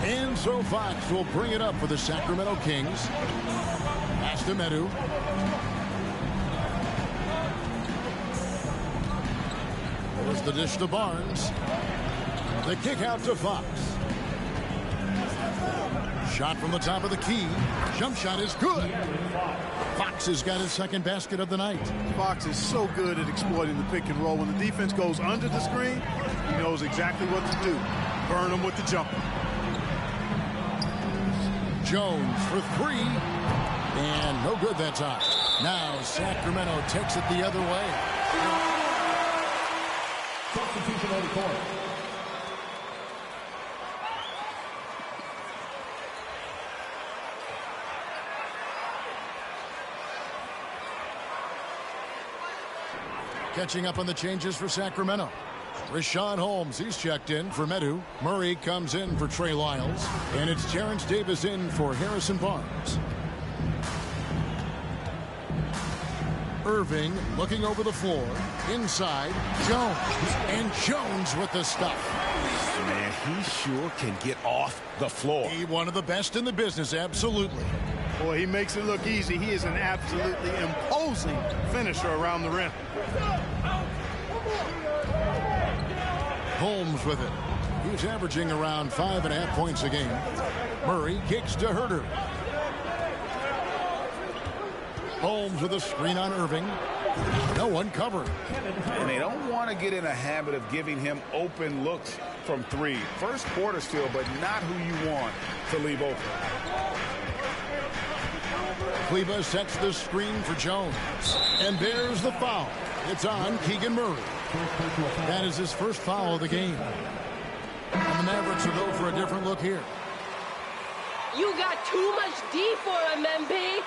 And so Fox will bring it up for the Sacramento Kings. Pass to Medu. Here's the dish to Barnes. The kick out to Fox. Shot from the top of the key. Jump shot is good. Fox has got his second basket of the night. Fox is so good at exploiting the pick and roll. When the defense goes under the screen, he knows exactly what to do. Burn them with the jumper. Jones for three. And no good that time. Now Sacramento takes it the other way. Substitution on the court. Catching up on the changes for Sacramento. Richaun Holmes, he's checked in for Medu. Murray comes in for Trey Lyles. And it's Terrence Davis in for Harrison Barnes. Irving looking over the floor. Inside, Jones. And Jones with the stuff. Man, he sure can get off the floor. He one of the best in the business, absolutely. Boy, he makes it look easy. He is an absolutely imposing finisher around the rim. Holmes with it. He's averaging around 5.5 points a game. Murray kicks to Herter. Holmes with a screen on Irving. No one covering. And they don't want to get in a habit of giving him open looks from three. First quarter still, but not who you want to leave open. Cleva sets the screen for Jones. And there's the foul. It's on Keegan Murray. That is his first foul of the game. And the Mavericks will go for a different look here. You got too much D for him, MP.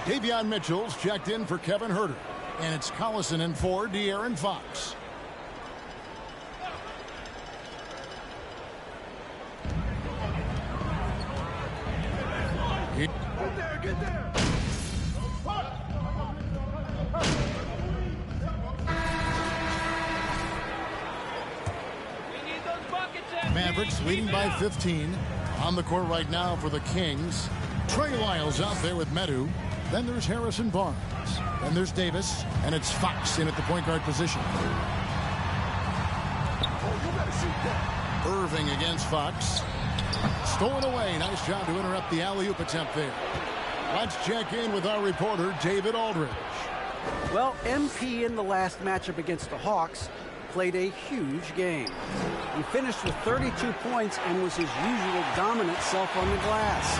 Davion Mitchell's checked in for Kevin Herter. And it's Collison in for De'Aaron Fox. Get there. Mavericks leading by 15. On the court right now for the Kings. Trey Lyles out there with Medu. Then there's Harrison Barnes. Then there's Davis. And it's Fox in at the point guard position. Irving against Fox. Stolen away. Nice job to interrupt the alley-oop attempt there. Let's check in with our reporter, David Aldridge. Well, MP in the last matchup against the Hawks played a huge game. He finished with 32 points and was his usual dominant self on the glass.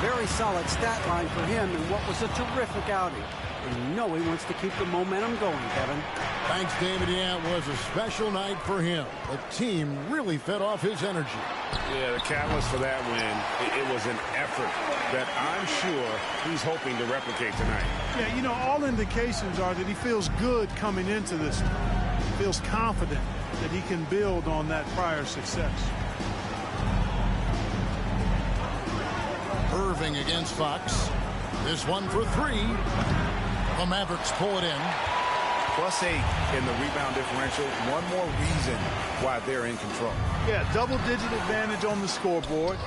Very solid stat line for him in what was a terrific outing. And you know he wants to keep the momentum going, Kevin. Thanks, David. Yeah, it was a special night for him. The team really fed off his energy. Yeah, the catalyst for that win, it was an effort that I'm sure he's hoping to replicate tonight. Yeah, you know, all indications are that he feels good coming into this. Feels confident that he can build on that prior success. Irving against Fox. This one for three. The Mavericks pull it in. +8 in the rebound differential. One more reason why they're in control. Yeah, double-digit advantage on the scoreboard.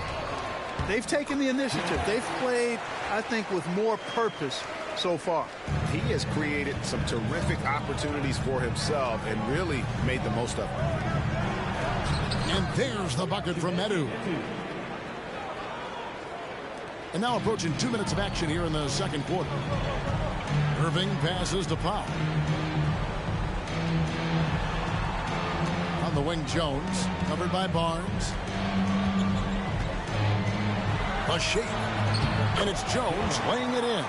They've taken the initiative. They've played, I think, with more purpose so far. He has created some terrific opportunities for himself and really made the most of them. And there's the bucket from Medu. And now approaching 2 minutes of action here in the second quarter. Irving passes to Powell. On the wing, Jones, covered by Barnes. A shake. And it's Jones laying it in.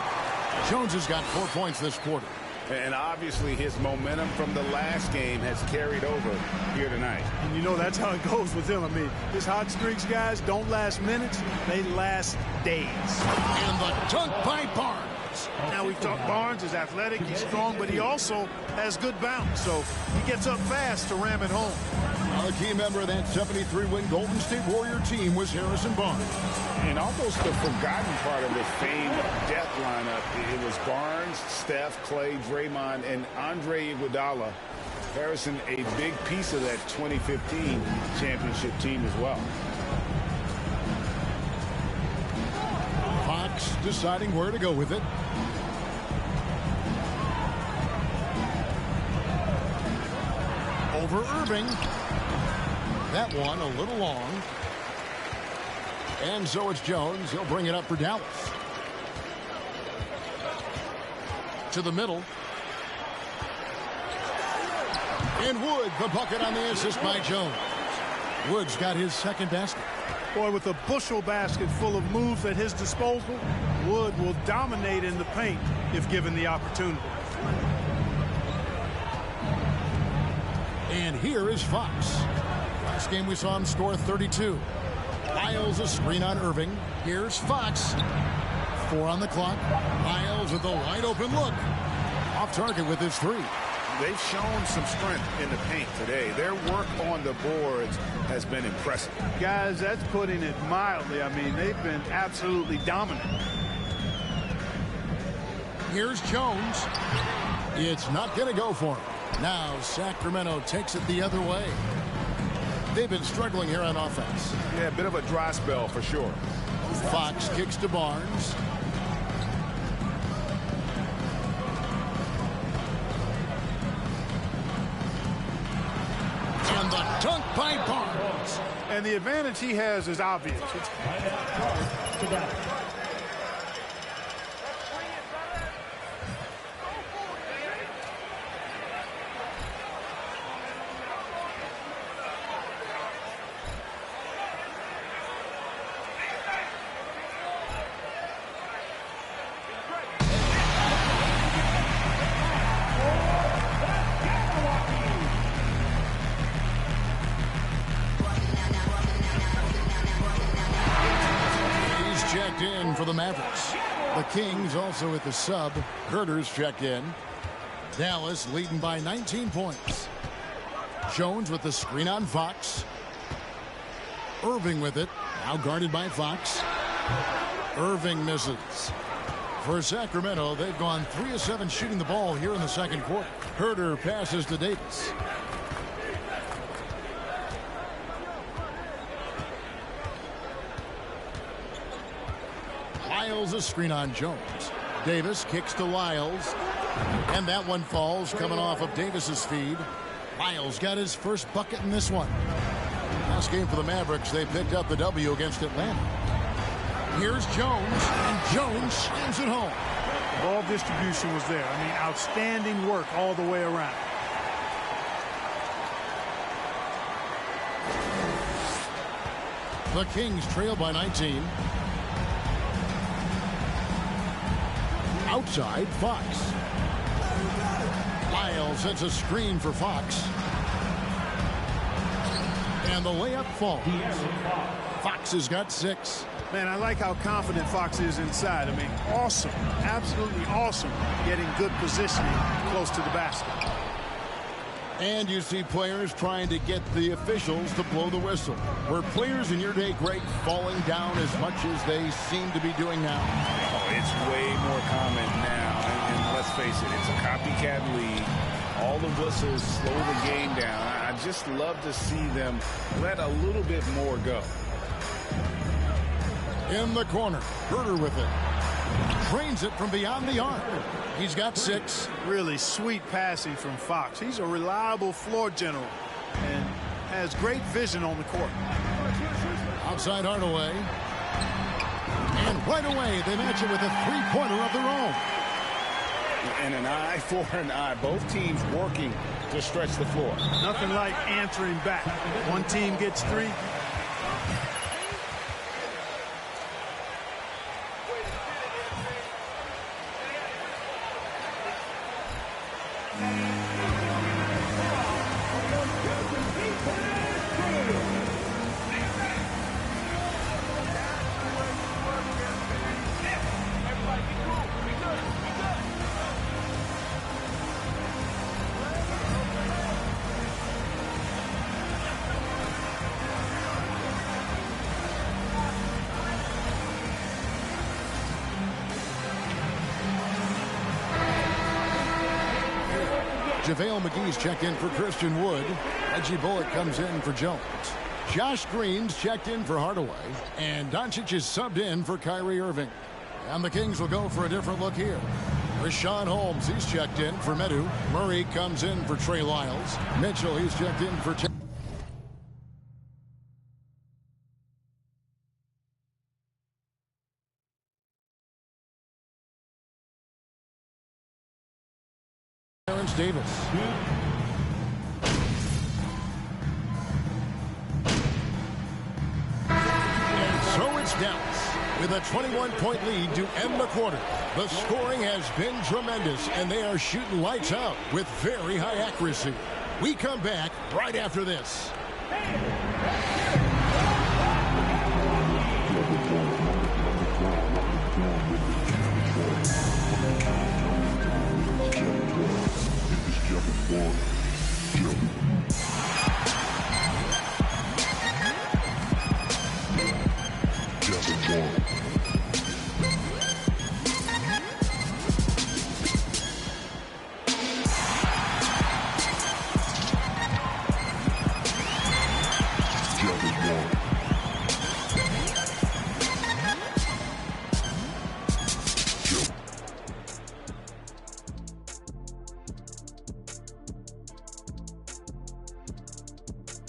Jones has got 4 points this quarter. And obviously his momentum from the last game has carried over here tonight. And you know that's how it goes with him. I mean, his hot streaks, guys, don't last minutes. They last days. And the dunk by Barnes. Now we've talked Barnes is athletic, he's strong, but he also has good bounce. So he gets up fast to ram it home. A key member of that 73-win Golden State Warrior team was Harrison Barnes. And almost the forgotten part of the famed death lineup, it was Barnes, Steph, Clay, Draymond, and Andre Iguodala. Harrison, a big piece of that 2015 championship team as well. Fox deciding where to go with it. over Irving. That one a little long. And so it's Jones. He'll bring it up for Dallas. To the middle. And Wood, the bucket on the assist by Jones. Wood's got his second basket. Boy, with a bushel basket full of moves at his disposal, Wood will dominate in the paint if given the opportunity. And here is Fox. Last game we saw him score 32. Lyles a screen on Irving. Here's Fox. 4 on the clock. Lyles with a wide open look. Off target with his 3. They've shown some strength in the paint today. Their work on the boards has been impressive. Guys, that's putting it mildly. I mean, they've been absolutely dominant. Here's Jones. It's not going to go for him. Now Sacramento takes it the other way. They've been struggling here on offense. Yeah, a bit of a dry spell for sure. Fox kicks to Barnes. And the dunk by Barnes. And the advantage he has is obvious. For the Mavericks. The Kings also at the sub. Herter's checked in. Dallas leading by 19 points. Jones with the screen on Fox. Irving with it. Now guarded by Fox. Irving misses. For Sacramento, they've gone 3 of 7 shooting the ball here in the second quarter. Herter passes to Davis. Lyles a screen on Jones. Davis kicks to Lyles. And that one falls coming off of Davis's feed. Lyles got his first bucket in this one. Last game for the Mavericks, they picked up the W against Atlanta. Here's Jones, and Jones slams it home. Ball distribution was there. I mean, outstanding work all the way around. The Kings trail by 19. Outside, Fox. Lyles sets a screen for Fox. And the layup falls. Fox has got 6. Man, I like how confident Fox is inside. I mean, awesome. Absolutely awesome getting good positioning close to the basket. And you see players trying to get the officials to blow the whistle. Were players in your day great falling down as much as they seem to be doing now? Oh, it's way more common now. And let's face it, it's a copycat league. All the whistles slow the game down. I just love to see them let a little bit more go. In the corner, Herter with it. Trains it from beyond the arc. He's got 6. Really sweet passing from Fox. He's a reliable floor general and has great vision on the court. Outside Hardaway. And right away, they match it with a 3-pointer of their own. And an eye for an eye. Both teams working to stretch the floor. Nothing like answering back. One team gets 3. JaVale McGee's checked in for Christian Wood. Reggie Bullock comes in for Jones. Josh Green's checked in for Hardaway. And Doncic is subbed in for Kyrie Irving. And the Kings will go for a different look here. Rashawn Holmes, he's checked in for Medu. Murray comes in for Trey Lyles. Mitchell, he's checked in for Terrence Davis. And so it's Dallas with a 21-point lead to end the quarter. The scoring has been tremendous, and they are shooting lights out with very high accuracy. We come back right after this.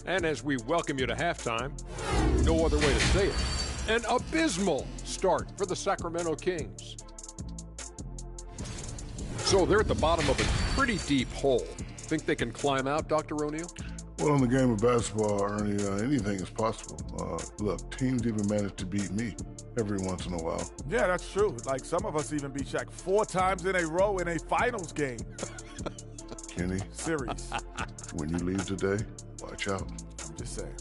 And as we welcome you to halftime, no other way to say it, an abysmal start for the Sacramento Kings. So they're at the bottom of a pretty deep hole. Think they can climb out, Dr. O'Neal? Well, in the game of basketball, Ernie, anything is possible. Look, teams even manage to beat me every once in a while. Yeah, that's true. Like, some of us even beat Shaq 4 times in a row in a finals game. Kenny. Series. When you leave today, watch out. I'm just saying.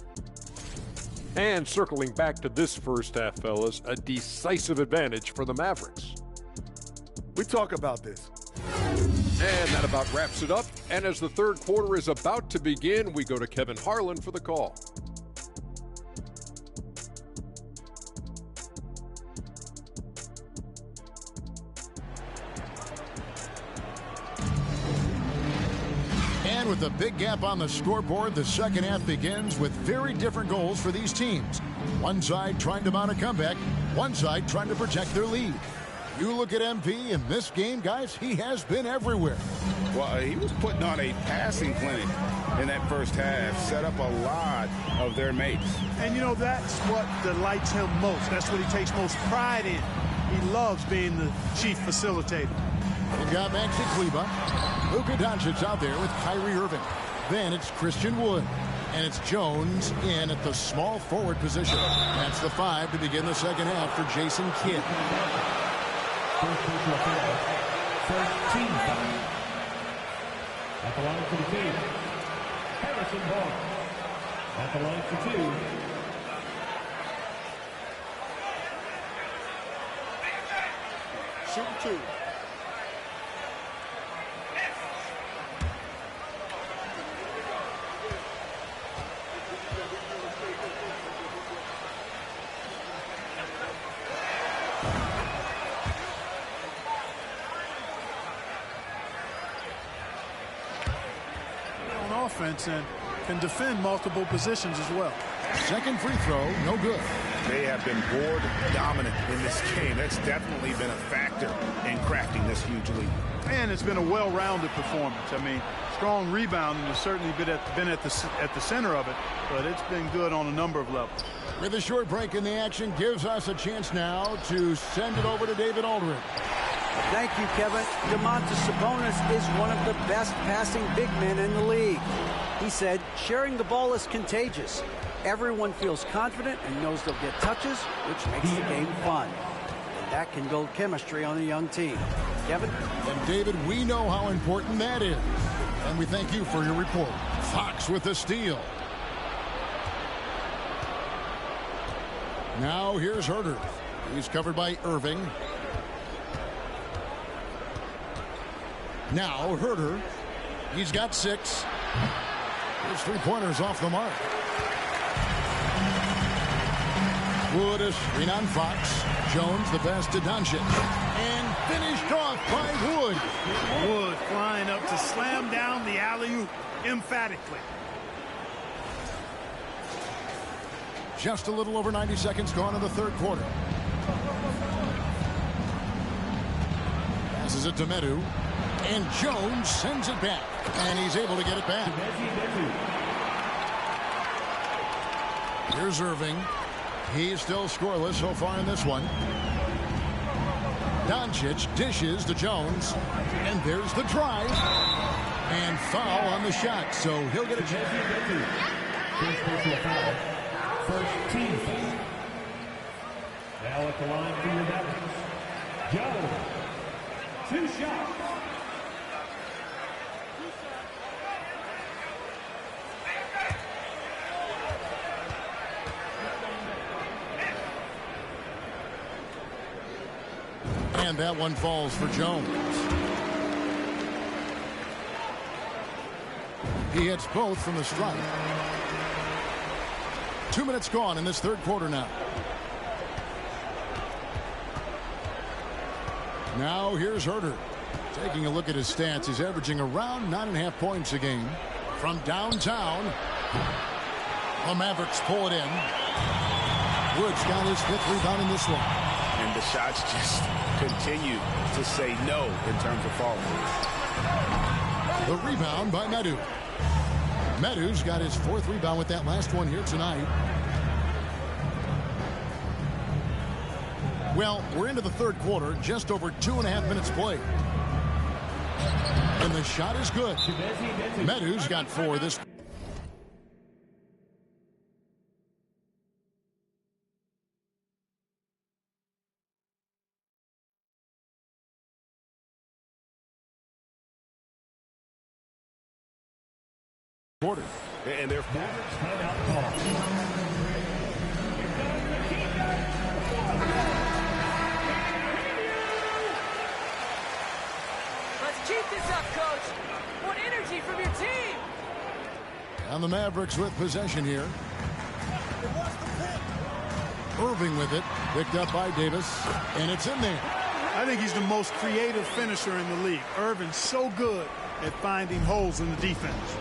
And circling back to this first half, fellas, a decisive advantage for the Mavericks. We talk about this. And that about wraps it up. And as the third quarter is about to begin, we go to Kevin Harlan for the call. And with a big gap on the scoreboard, the second half begins with very different goals for these teams. One side trying to mount a comeback, one side trying to protect their lead. You look at MP in this game, guys, he has been everywhere. Well, he was putting on a passing clinic in that first half, set up a lot of their mates. And, you know, that's what delights him most. That's what he takes most pride in. He loves being the chief facilitator. We've got Maxi Kleber. Luka Doncic out there with Kyrie Irving. Then it's Christian Wood. And it's Jones in at the small forward position. That's the 5 to begin the second half for Jason Kidd. First personal foul. First team foul. At the line for the team, Harrison Barnes. At the line for 2. Shoot 2. Offense and can defend multiple positions as well. Second free throw, no good. They have been board dominant in this game. That's definitely been a factor in crafting this huge lead. And it's been a well-rounded performance. I mean, strong rebounding has certainly been at the center of it, but it's been good on a number of levels. With a short break in the action, gives us a chance now to send it over to David Aldridge. Thank you, Kevin. Domantas Sabonis is one of the best passing big men in the league. He said, sharing the ball is contagious. Everyone feels confident and knows they'll get touches, which makes the game fun. And that can build chemistry on a young team. Kevin? And David, we know how important that is. And we thank you for your report. Fox with the steal. Now here's Herter. He's covered by Irving. Now Herter. He's got 6. His three-pointers off the mark. Wood is screen on Fox. Jones the pass to Doncic. And finished off by Wood. Wood flying up to slam down the alley-oop emphatically. Just a little over 90 seconds gone in the third quarter. Passes it to Medu. And Jones sends it back. And he's able to get it back. Here's Irving. He's still scoreless so far in this one. Doncic dishes to Jones. And there's the drive. And foul on the shot. So he'll get a chance. First team foul. Now at the line for your Mavericks, Jones. 2 shots. And that one falls for Jones. He hits both from the stripe. 2 minutes gone in this third quarter now. Now here's Herter. Taking a look at his stats, he's averaging around 9.5 points a game. From downtown, the Mavericks pull it in. Woods got his 5th rebound in this one. And the shots just continue to say no in terms of falling. The rebound by Medu. Medu's got his 4th rebound with that last one here tonight. Well, we're into the third quarter, just over 2.5 minutes played. And the shot is good. Medu's got 4 this quarter. And they're Let's keep this up, Coach. What energy from your team. And the Mavericks with possession here. Irving with it. Picked up by Davis. And it's in there. I think he's the most creative finisher in the league. Irving's so good at finding holes in the defense.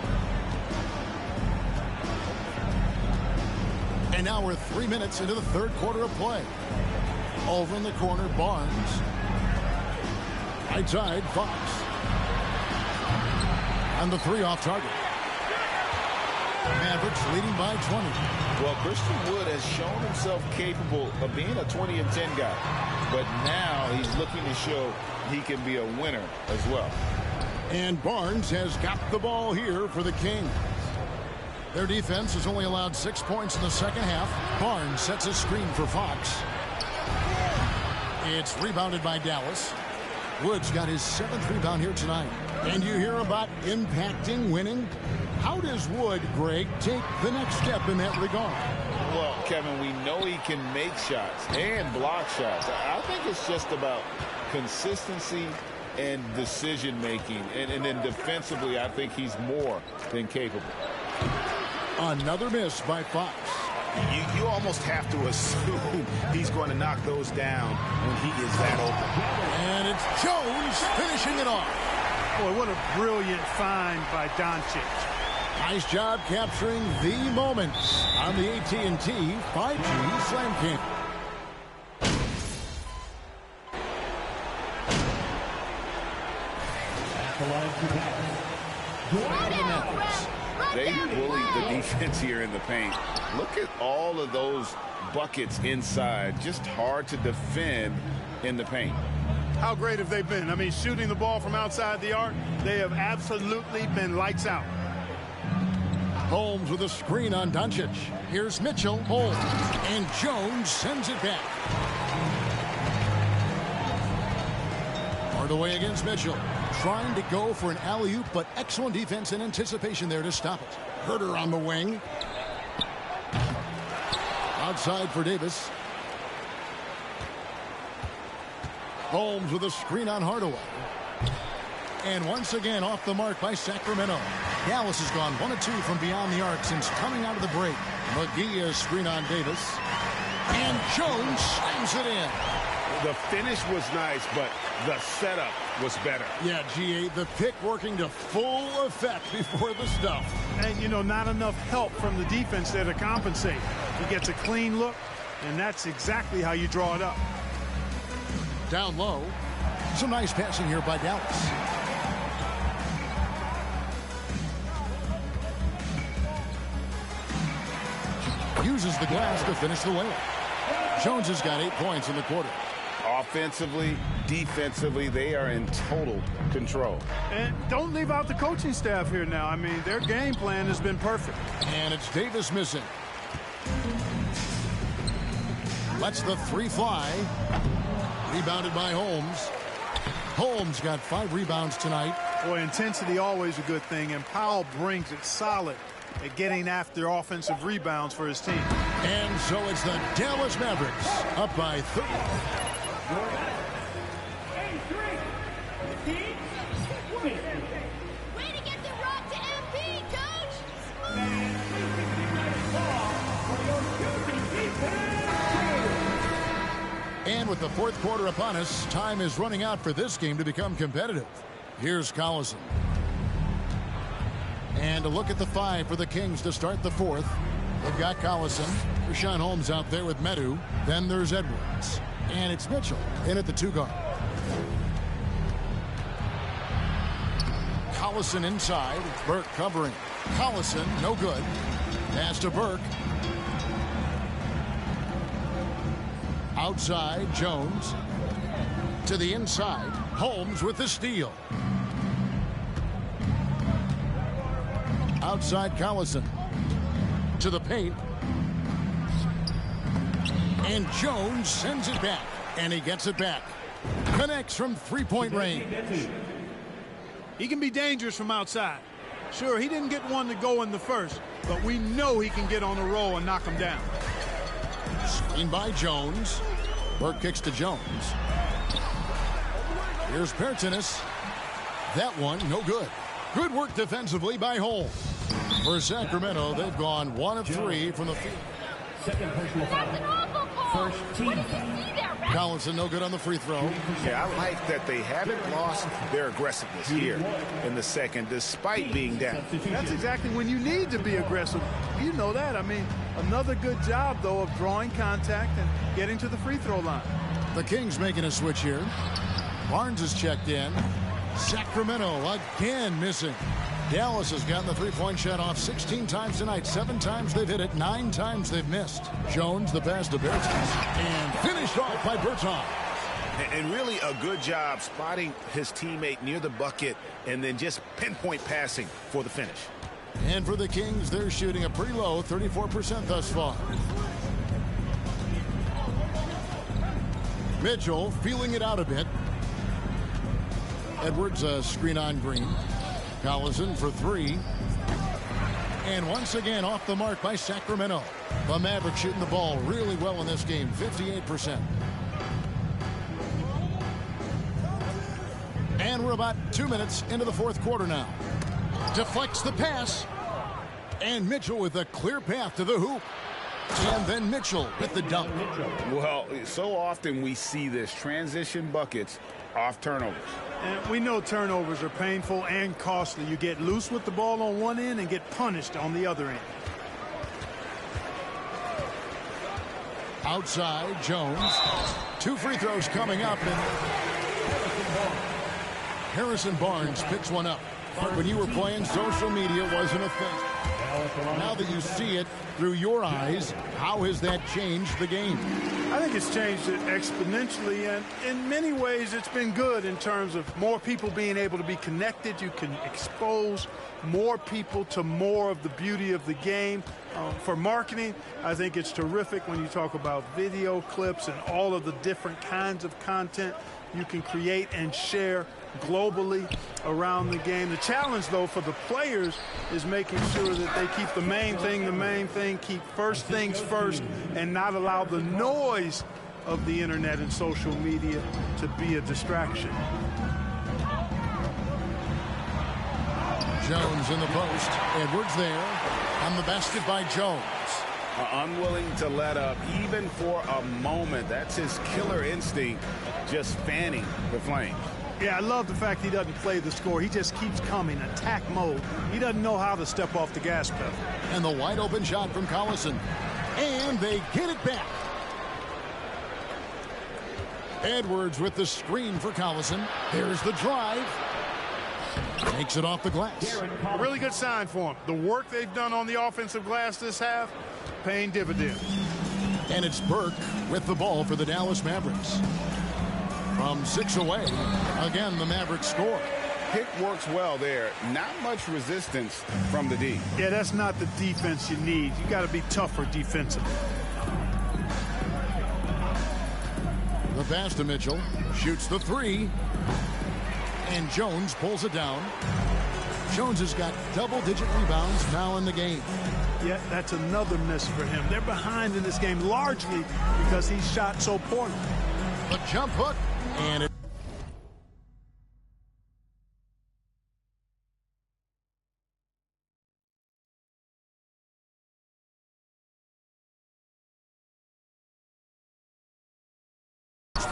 And now we're 3 minutes into the third quarter of play. Over in the corner, Barnes. Right side, Fox. And the 3 off target. Mavericks leading by 20. Well, Christian Wood has shown himself capable of being a 20 and 10 guy. But now he's looking to show he can be a winner as well. And Barnes has got the ball here for the Kings. Their defense has only allowed 6 points in the second half. Barnes sets a screen for Fox. It's rebounded by Dallas. Woods got his 7th rebound here tonight. And you hear about impacting winning? How does Wood, Greg, take the next step in that regard? Well, Kevin, we know he can make shots and block shots. I think it's just about consistency and decision-making. And then defensively, I think he's more than capable. Another miss by Fox. You almost have to assume he's going to knock those down when he is that open. And it's Jones finishing it off. Boy, what a brilliant find by Doncic. Nice job capturing the moments on the AT&T 5G Slam King. They bullied the defense here in the paint. Look at all of those buckets inside. Just hard to defend in the paint. How great have they been? I mean, shooting the ball from outside the arc, they have absolutely been lights out. Holmes with a screen on Doncic. Here's Mitchell. Holmes. And Jones sends it back. Hardaway against Mitchell. Trying to go for an alley-oop, but excellent defense and anticipation there to stop it. Herter on the wing. Outside for Davis. Holmes with a screen on Hardaway. And once again off the mark by Sacramento. Dallas has gone 1 of 2 from beyond the arc since coming out of the break. McGee a screen on Davis. And Jones slams it in. The finish was nice, but the setup was better. Yeah, GA, the pick working to full effect before the stuff. And, you know, not enough help from the defense there to compensate. He gets a clean look, and that's exactly how you draw it up. Down low. Some nice passing here by Dallas. Uses the glass to finish the layup. Jones has got 8 points in the quarter. Offensively, defensively, they are in total control. And don't leave out the coaching staff here now. I mean, their game plan has been perfect. And it's Davis missing. Lets the 3 fly. Rebounded by Holmes. Holmes got 5 rebounds tonight. Boy, intensity always a good thing, and Powell brings it solid at getting after offensive rebounds for his team. And so it's the Dallas Mavericks up by 30. Way to get the rock to MP, Coach! And with the fourth quarter upon us, time is running out for this game to become competitive. Here's Collison. And a look at the 5 for the Kings to start the fourth. They've got Collison. Richaun Holmes out there with Medu. Then there's Edwards. And it's Mitchell in at the 2 guard. Collison inside. Burke covering. Collison, no good. Pass to Burke. Outside, Jones. To the inside, Holmes with the steal. Outside, Collison. To the paint. And Jones sends it back. And he gets it back. Connects from 3-point range. He can be dangerous from outside. Sure, he didn't get one to go in the first, but we know he can get on a roll and knock him down. Screen by Jones. Burke kicks to Jones. Here's Pertinis. That one, no good. Good work defensively by Holmes. For Sacramento, they've gone 1 of 3 from the field. Second personal foul. First team. Collison, no good on the free throw. Yeah, I like that they haven't lost their aggressiveness here in the second, despite being down. That's exactly when you need to be aggressive. You know that. I mean, another good job, though, of drawing contact and getting to the free throw line. The Kings making a switch here. Barnes is checked in. Sacramento again missing. Dallas has gotten the 3-point shot off 16 times tonight. 7 times they've hit it. 9 times they've missed. Jones, the pass to Bertans. And finished off by Bertans. And really a good job spotting his teammate near the bucket and then just pinpoint passing for the finish. And for the Kings, they're shooting a pretty low 34% thus far. Mitchell feeling it out a bit. Edwards, a screen on Green. Collison for 3. And once again off the mark by Sacramento. The Mavericks shooting the ball really well in this game, 58%. And we're about 2 minutes into the fourth quarter now. Deflects the pass. And Mitchell with a clear path to the hoop. And then Mitchell with the dunk. Well, so often we see this transition buckets off turnovers. And we know turnovers are painful and costly. You get loose with the ball on one end and get punished on the other end. Outside, Jones. 2 free throws coming up. And Harrison Barnes picks one up. When you were playing, social media wasn't a thing. Now that you see it through your eyes, how has that changed the game? I think it's changed it exponentially, and in many ways it's been good in terms of more people being able to be connected. You can expose more people to more of the beauty of the game. For marketing, I think it's terrific when you talk about video clips and all of the different kinds of content you can create and share globally around the game. The challenge, though, for the players is making sure that they keep the main thing, keep first things first, and not allow the noise of the internet and social media to be a distraction. Jones in the post. Edwards there. On the basket by Jones. Unwilling to let up even for a moment. That's his killer instinct, just fanning the flames. Yeah, I love the fact he doesn't play the score. He just keeps coming, attack mode. He doesn't know how to step off the gas pedal. And the wide open shot from Collison. And they get it back. Edwards with the screen for Collison. There's the drive. Makes it off the glass. A really good sign for them. The work they've done on the offensive glass this half, paying dividends. And it's Burke with the ball for the Dallas Mavericks. From 6 away, again, the Mavericks score. Pick works well there. Not much resistance from the D. Yeah, that's not the defense you need. You got to be tougher defensively. The pass to Mitchell. Shoots the three. And Jones pulls it down. Jones has got double-digit rebounds now in the game. Yeah, that's another miss for him. They're behind in this game largely because he shot so poorly. A jump hook. And it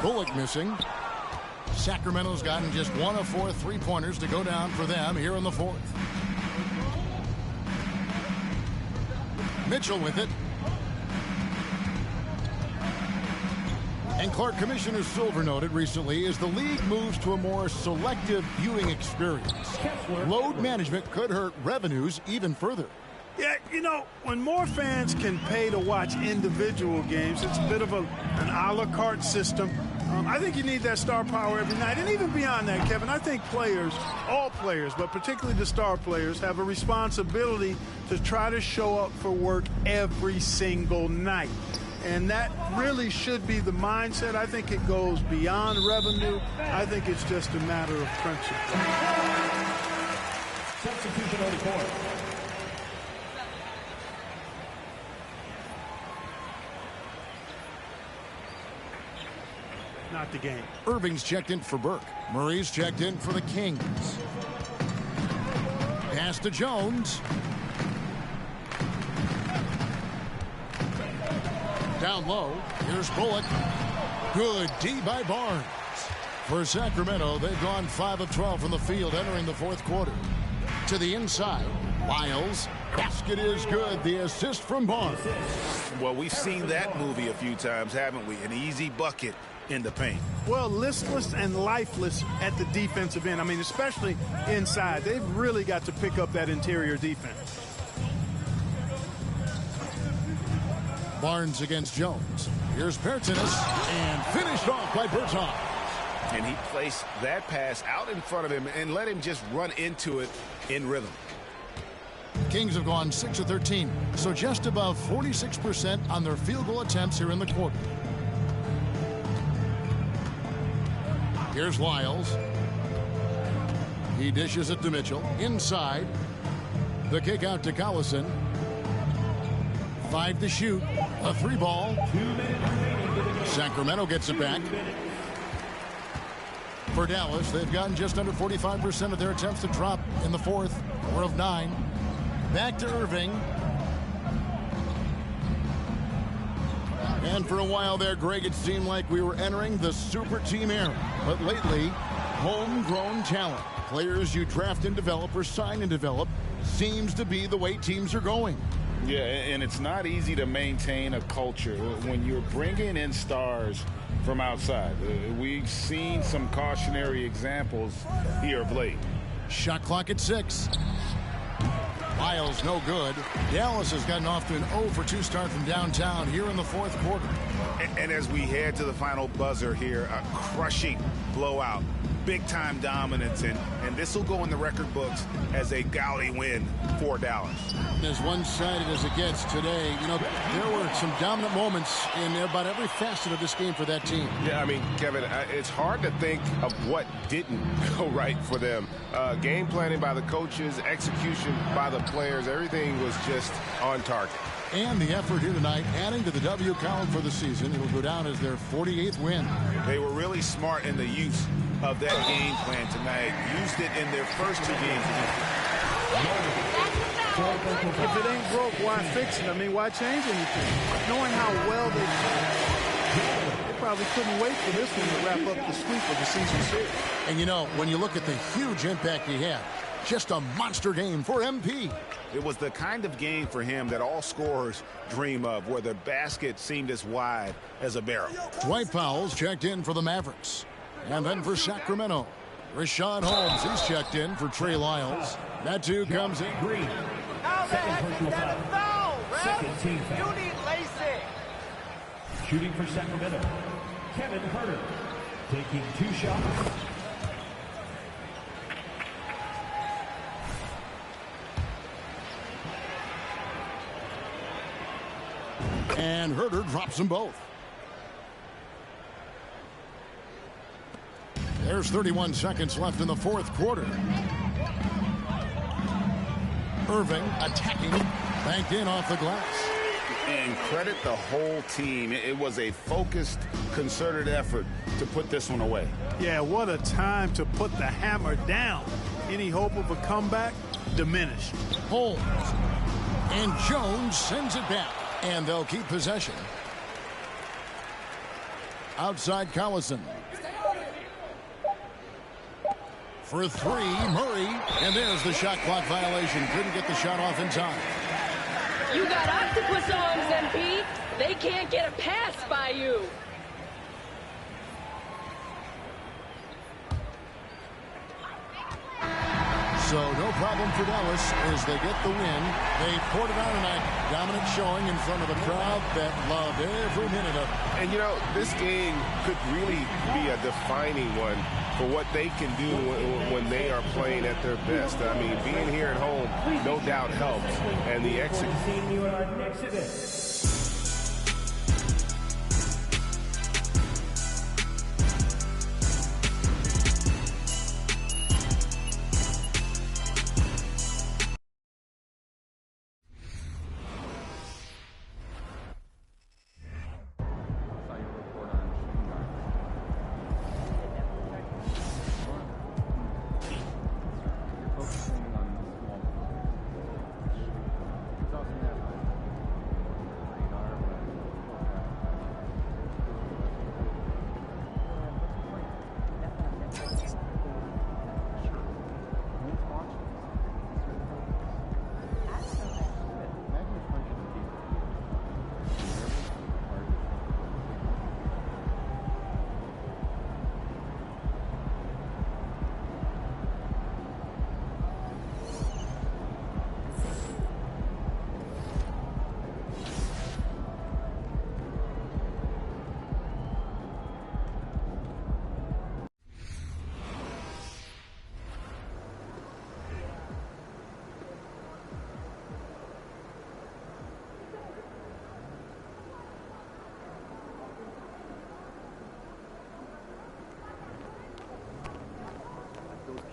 Bullock missing. Sacramento's gotten just 1 of 4 3-pointers to go down for them here in the fourth. Mitchell with it. And Clark, Commissioner Silver noted recently as the league moves to a more selective viewing experience, load management could hurt revenues even further. Yeah, you know, when more fans can pay to watch individual games, it's a bit of an a la carte system. I think you need that star power every night. And even beyond that, Kevin, I think players, all players, but particularly the star players, have a responsibility to try to show up for work every single night. And that really should be the mindset. I think it goes beyond revenue. I think it's just a matter of principle. Substitution on the court. Not the game. Irving's checked in for Burke. Murray's checked in for the Kings. Pass to Jones. Down low. Here's Bullock. Good D by Barnes. For Sacramento, they've gone 5 of 12 from the field entering the fourth quarter. To the inside. Lyles. Basket is good. The assist from Barnes. Well, we've seen that movie a few times, haven't we? An easy bucket in the paint. Well, listless and lifeless at the defensive end. I mean, especially inside. They've really got to pick up that interior defense. Barnes against Jones. Here's Pertinas, and finished off by Berton. And he placed that pass out in front of him and let him just run into it in rhythm. Kings have gone 6 of 13, so just above 46% on their field goal attempts here in the quarter. Here's Lyles. He dishes it to Mitchell. Inside. The kick out to Collison. 5 to shoot. A 3-ball. Sacramento gets it back. For Dallas, they've gotten just under 45% of their attempts to drop in the fourth. 4 of 9. Back to Irving. And for a while there, Greg, it seemed like we were entering the super team era. But lately, homegrown talent, players you draft and develop or sign and develop, seems to be the way teams are going. Yeah, and it's not easy to maintain a culture when you're bringing in stars from outside. We've seen some cautionary examples here of late. Shot clock at 6. Lyles no good. Dallas has gotten off to an 0 for 2 start from downtown here in the fourth quarter. And as we head to the final buzzer here, a crushing blowout, big-time dominance, and this will go in the record books as a gaudy win for Dallas. As one-sided as it gets today, you know, there were some dominant moments in about every facet of this game for that team. Yeah, I mean, Kevin, it's hard to think of what didn't go right for them. Game planning by the coaches, execution by the players, everything was just on target. And the effort here tonight, adding to the W column for the season. It will go down as their 48th win. They were really smart in the use of that game plan tonight. Used it in their first 2 games. If it ain't broke, why fix it? I mean, why change anything? Knowing how well they probably couldn't wait for this one to wrap up the sweep of the season series. And, you know, when you look at the huge impact he had, Just a monster game for MP. It was the kind of game for him that all scorers dream of, where the basket seemed as wide as a barrel. Dwight Powell's checked in for the Mavericks. And then for Sacramento, Richaun Holmes, he's checked in for Trey Lyles. Metu comes in. Green. How the heck is that a foul, ref? Second team foul. You need LASIK. Shooting for Sacramento, Kevin Huerter, taking 2 shots. And Huerter drops them both. There's 31 seconds left in the fourth quarter. Irving attacking, banked in off the glass. And credit the whole team. It was a focused, concerted effort to put this one away. Yeah, what a time to put the hammer down. Any hope of a comeback? Diminished. Holmes. And Jones sends it back. And they'll keep possession. Outside Collison. For 3, Murray. And there's the shot clock violation. Couldn't get the shot off in time. You got octopus arms, MP. They can't get a pass by you. So no problem for Dallas as they get the win. They poured it on tonight. Dominant showing in front of a crowd that loved every minute of it. And, you know, this game could really be a defining one for what they can do when they are playing at their best. I mean, being here at home, no doubt helps. And the exit.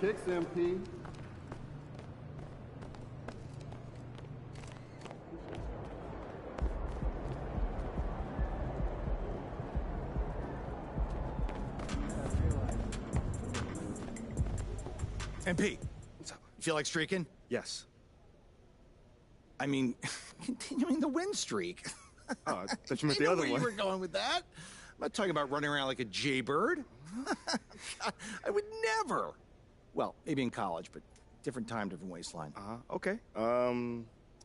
Kicks, MP. MP, you feel like streaking? Yes. I mean, continuing the win streak. Oh, I thought you meant the other one. You were going with that. I'm not talking about running around like a jaybird. I would never. Well, maybe in college, but different time, different waistline. Okay.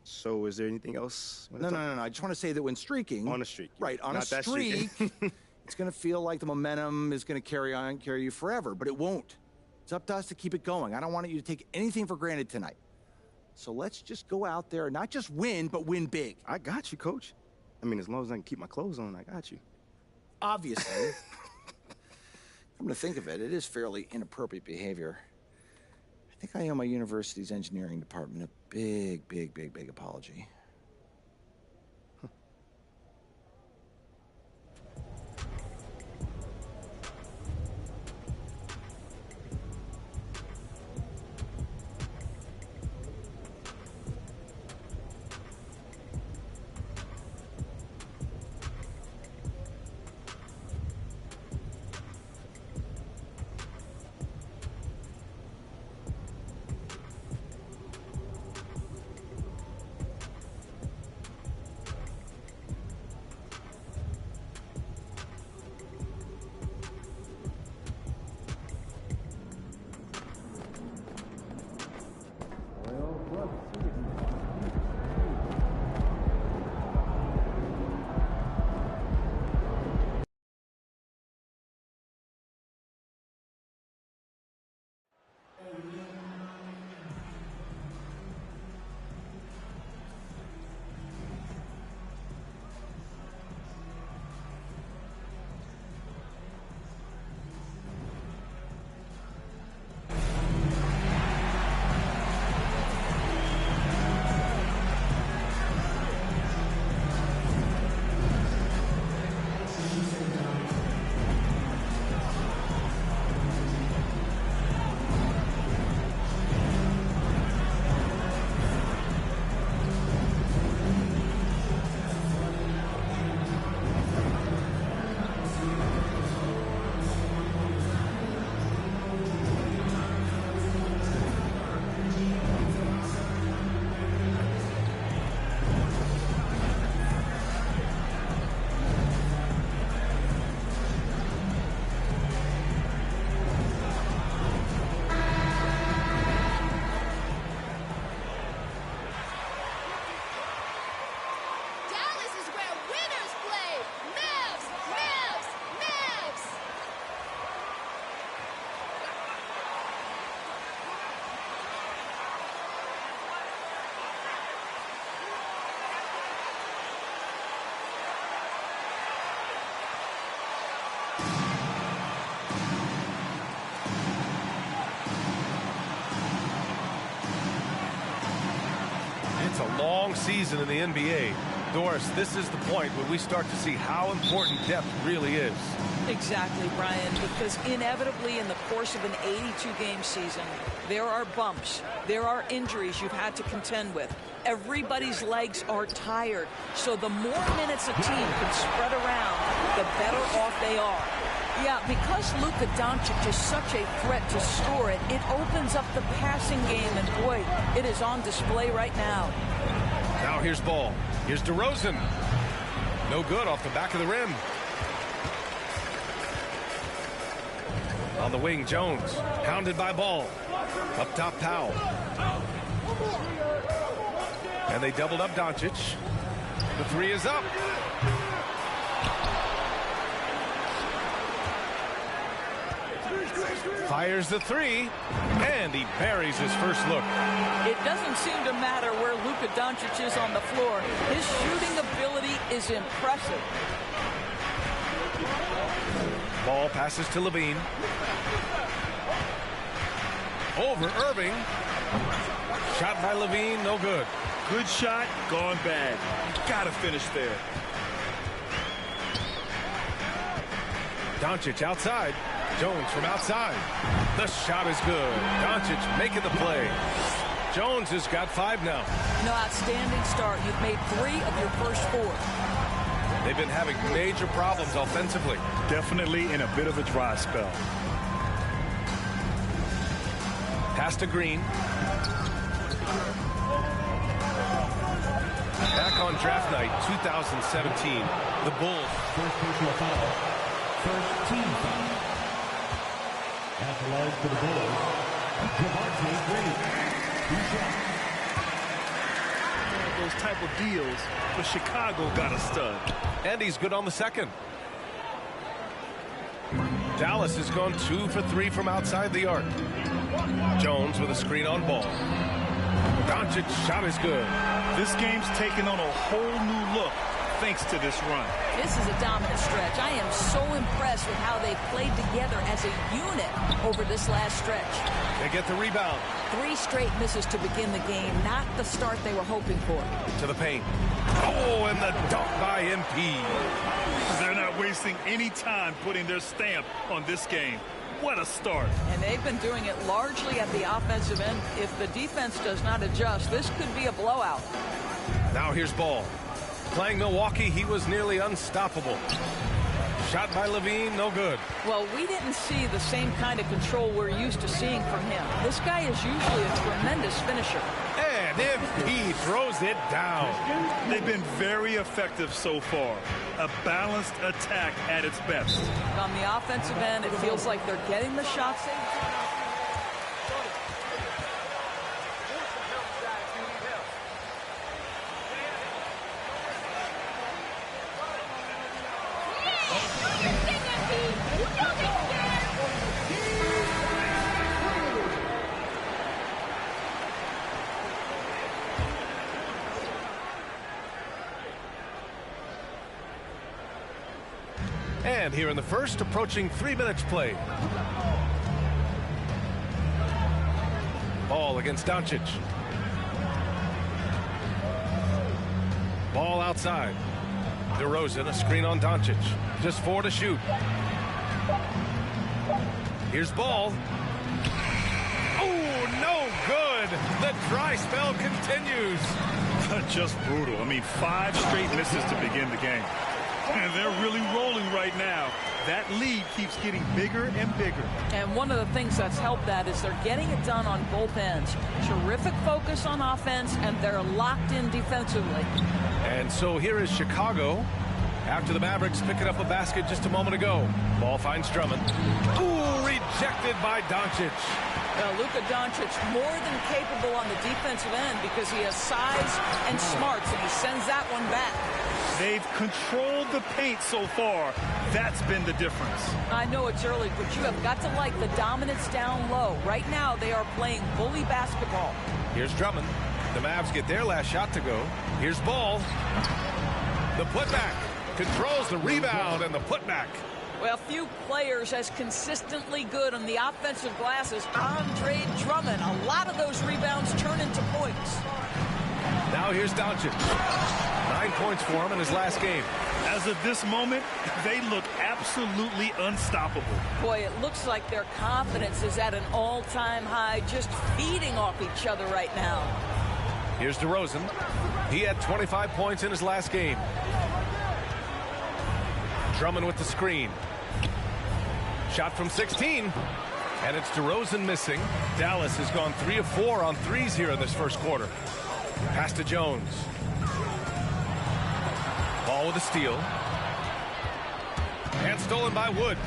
So is there anything else? No. I just want to say that when streaking... On a streak. Right, on a streak, it's going to feel like the momentum is going to carry you forever, but it won't. It's up to us to keep it going. I don't want you to take anything for granted tonight. So let's just go out there and not just win, but win big. I got you, Coach. I mean, as long as I can keep my clothes on, I got you. Obviously. Come to think of it, it is fairly inappropriate behavior. I think I owe my university's engineering department a big apology. long season in the NBA. Doris, this is the point where we start to see how important depth really is. Exactly, Brian, because inevitably in the course of an 82-game season, there are bumps, there are injuries you've had to contend with. Everybody's legs are tired, so the more minutes a team can spread around, the better off they are. Yeah, because Luka Doncic is such a threat to score it, it opens up the passing game, and boy, it is on display right now. Now here's Ball. Here's DeRozan. No good off the back of the rim. On the wing, Jones. Hounded by Ball. Up top, Powell. And they doubled up Doncic. The three is up. Fires the three, and he buries his first look. It doesn't seem to matter where Luka Doncic is on the floor. His shooting ability is impressive. Ball passes to Levine. Over Irving. Shot by Levine, no good. Good shot, gone bad. You gotta finish there. Doncic outside. Jones from outside. The shot is good. Doncic making the play. Jones has got 5 now. Outstanding start. You've made 3 of your first 4. They've been having major problems offensively. Definitely in a bit of a dry spell. Pass to Green. Back on draft night 2017, the Bulls. First personal foul. First team foul. At the line for the Bulls, Javonte Green. 2 shots. Those type of deals, but Chicago got a stud. And he's good on the second. Dallas has gone 2 for 3 from outside the arc. Jones with a screen on Ball. Doncic's shot is good. This game's taken on a whole new look thanks to this run. This is a dominant stretch. I am so impressed with how they played together as a unit over this last stretch. They get the rebound. 3 straight misses to begin the game. Not the start they were hoping for. To the paint. Oh, and the dunk by MP. They're not wasting any time putting their stamp on this game. What a start. And they've been doing it largely at the offensive end. If the defense does not adjust, this could be a blowout. Now here's Ball. Playing Milwaukee, he was nearly unstoppable. Shot by Levine, no good. Well, we didn't see the same kind of control we're used to seeing from him. This guy is usually a tremendous finisher. And MP throws it down. They've been very effective so far. A balanced attack at its best. On the offensive end, it feels like they're getting the shots they And here in the first, approaching 3 minutes played. Ball against Doncic. Ball outside. DeRozan, a screen on Doncic. Just 4 to shoot. Here's Ball. Oh, no good. The dry spell continues. Just brutal. I mean, 5 straight misses to begin the game. And they're really rolling right now. That lead keeps getting bigger and bigger. And one of the things that's helped that is they're getting it done on both ends. Terrific focus on offense, and they're locked in defensively. And so here is Chicago after the Mavericks picking up a basket just a moment ago. Ball finds Drummond. Ooh, rejected by Doncic. Well, Luka Doncic more than capable on the defensive end because he has size and smarts, and he sends that one back. They've controlled the paint so far. That's been the difference. I know it's early, but you have got to like the dominance down low. Right now, they are playing bully basketball. Here's Drummond. The Mavs get their last shot to go. Here's Ball. The putback. Controls the rebound and the putback. Well, few players as consistently good on the offensive glass as Andre Drummond. A lot of those rebounds turn into points. Now here's Doncic. 9 points for him in his last game. As of this moment, they look absolutely unstoppable. Boy, it looks like their confidence is at an all-time high, just feeding off each other right now. Here's DeRozan. He had 25 points in his last game. Drummond with the screen. Shot from 16. And it's DeRozan missing. Dallas has gone 3 of 4 on threes here in this first quarter. Pass to Jones. Ball with a steal. And stolen by Wood.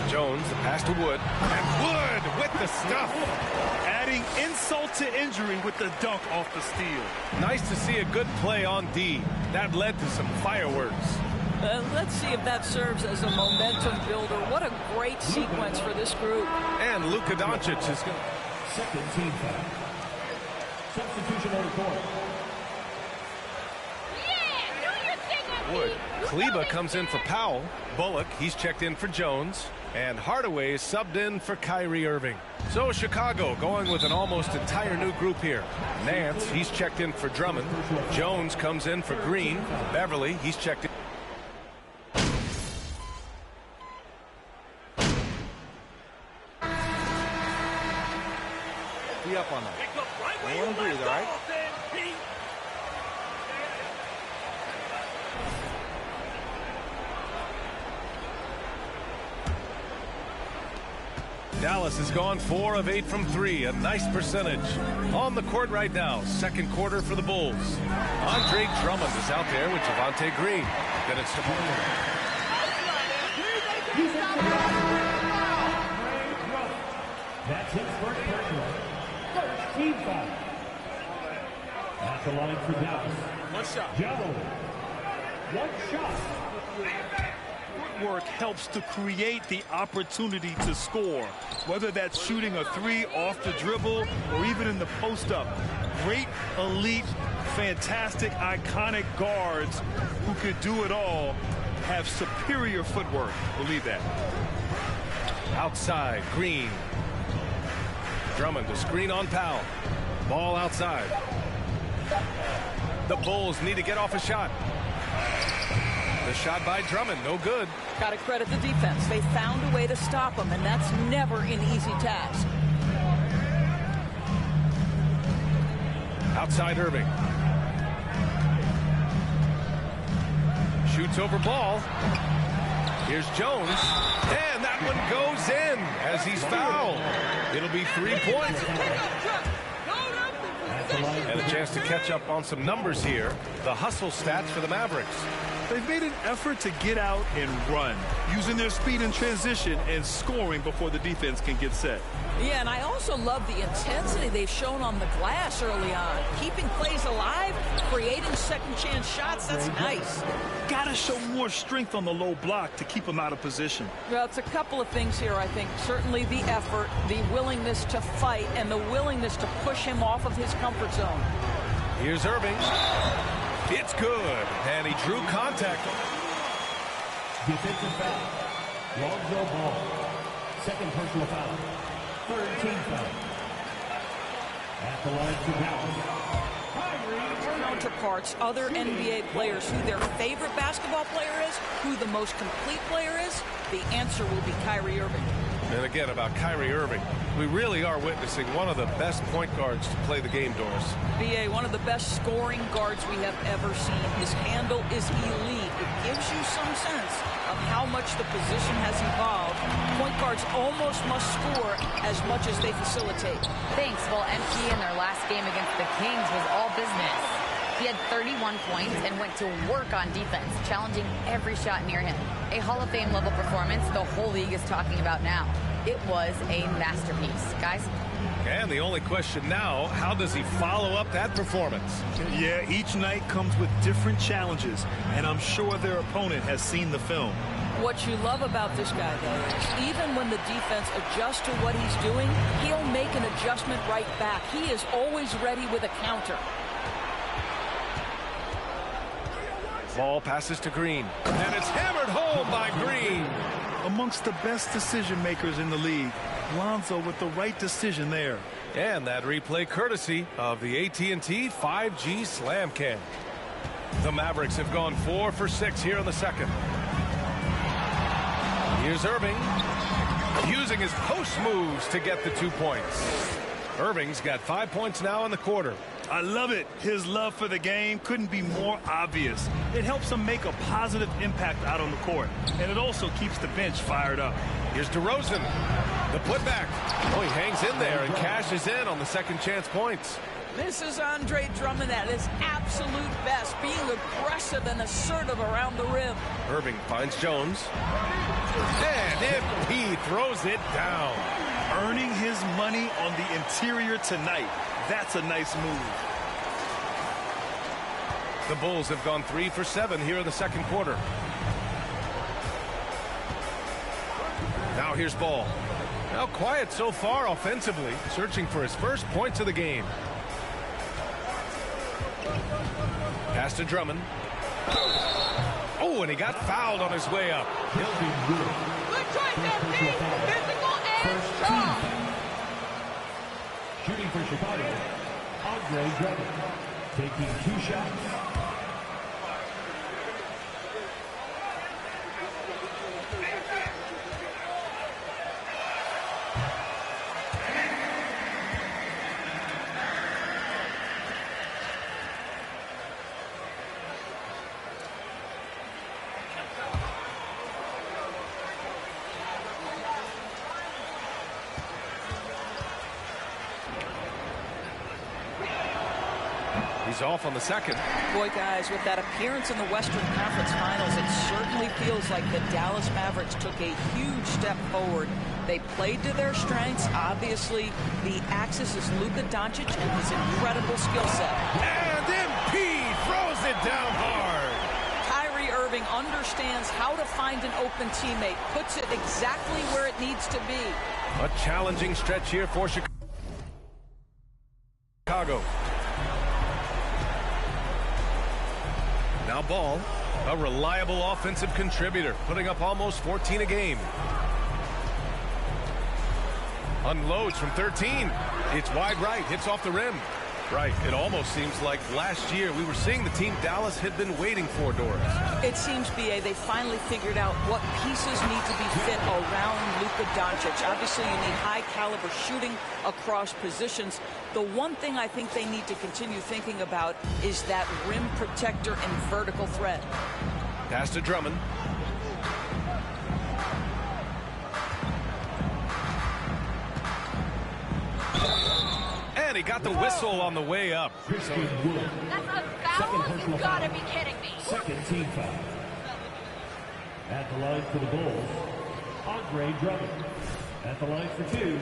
Jones, the pass to Wood. And Wood with the stuff. Adding insult to injury with the dunk off the steal. Nice to see a good play on D. That led to some fireworks. Let's see if that serves as a momentum builder. What a great sequence for this group. And Luka Doncic is going. Second team foul. Substitution on the court. Wood. Kleba comes in for Powell. Bullock, he's checked in for Jones. And Hardaway is subbed in for Kyrie Irving. So Chicago going with an almost entire new group here. Nance, he's checked in for Drummond. Jones comes in for Green. Beverly, he's checked in. Be up on that. Don't let him breathe, all right? Dallas has gone 4 of 8 from 3, a nice percentage. On the court right now, second quarter for the Bulls. Andre Drummond is out there with Javonte Green. Then it's That's his first personal. First team foul. At the line for Dallas. One shot. Jones. One shot. Footwork helps to create the opportunity to score, whether that's shooting a 3 off the dribble or even in the post-up. Great, elite, fantastic, iconic guards who could do it all have superior footwork. Believe that. outside. Green. Drummond to screen on Powell. Ball outside. The Bulls need to get off a shot. The shot by Drummond, no good. Got to credit the defense. They found a way to stop him, and that's never an easy task. Outside Irving. Shoots over ball. Here's Jones. And that one goes in as he's fouled. It'll be 3 points. And a chance to catch up on some numbers here. The hustle stats for the Mavericks. They've made an effort to get out and run, using their speed in transition and scoring before the defense can get set. Yeah, and I also love the intensity they've shown on the glass early on. Keeping plays alive, creating second-chance shots, that's nice. Got to show more strength on the low block to keep them out of position. Well, it's a couple of things here, I think. Certainly the effort, the willingness to fight, and the willingness to push him off of his comfort zone. Here's Irving. It's good, and he drew contact. Defensive foul. Lonzo Ball. Second personal foul. Third team foul. At the line to Dallas. Counterparts, other NBA players, who their favorite basketball player is, who the most complete player is, the answer will be Kyrie Irving. And again, about Kyrie Irving, we really are witnessing one of the best point guards to play the game, Doris. B.A., one of the best scoring guards we have ever seen. His handle is elite. It gives you some sense of how much the position has evolved. Point guards almost must score as much as they facilitate. Thanks. Well, MP in their last game against the Kings was all business. He had 31 points and went to work on defense, challenging every shot near him. A Hall of Fame level performance the whole league is talking about now. It was a masterpiece. Guys? And the only question now, how does he follow up that performance? Yeah, each night comes with different challenges, and I'm sure their opponent has seen the film. What you love about this guy, though, is even when the defense adjusts to what he's doing, he'll make an adjustment right back. He is always ready with a counter. Ball passes to Green, and it's hammered home by Green. Amongst the best decision makers in the league, Lonzo with the right decision there. And that replay courtesy of the AT&T 5G Slam Cam. The Mavericks have gone 4 for 6 here in the second. Here's Irving using his post moves to get the 2 points. Irving's got 5 points now in the quarter. I love it. His love for the game couldn't be more obvious. It helps him make a positive impact out on the court, and it also keeps the bench fired up. Here's DeRozan. The putback. Oh, he hangs in there and cashes in on the second chance points. This is Andre Drummond at his absolute best, being aggressive and assertive around the rim. Irving finds Jones. And MP throws it down. Earning his money on the interior tonight. That's a nice move. The Bulls have gone 3 for 7 here in the second quarter. Now here's Ball. Now quiet so far offensively, searching for his first points of the game. Pass to Drummond. Oh, and he got fouled on his way up. Good choice, MP. Physical and strong. Shooting for Chicago, Andre Drummond, taking 2 shots. He's off on the second. Boy, guys, with that appearance in the Western Conference Finals, it certainly feels like the Dallas Mavericks took a huge step forward. They played to their strengths. Obviously, the axis is Luka Doncic and his incredible skill set. And MP throws it down hard. Kyrie Irving understands how to find an open teammate, puts it exactly where it needs to be. A challenging stretch here for Chicago. Now Ball, a reliable offensive contributor, putting up almost 14 a game. Unloads from 13. It's wide right, hits off the rim. Right, it almost seems like last year we were seeing the team Dallas had been waiting for, Doris. It seems, B.A., they finally figured out what pieces need to be fit around Luka Doncic. Obviously, you need high-caliber shooting across positions. The one thing I think they need to continue thinking about is that rim protector and vertical threat. Pass to Drummond. And he got the whistle on the way up. That's a foul? You gotta be kidding me. Second team foul. At the line for the Bulls, Andre Drummond. At the line for 2.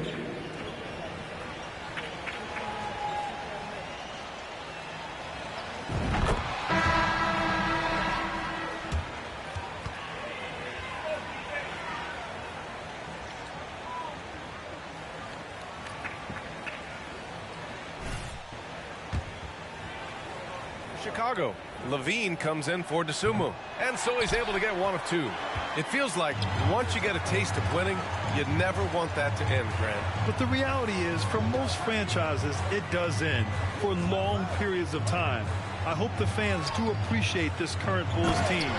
Chicago. Levine comes in for Dosunmu, and so he's able to get 1 of 2. It feels like once you get a taste of winning, you never want that to end, Grant. But the reality is, for most franchises, it does end for long periods of time. I hope the fans do appreciate this current Bulls team.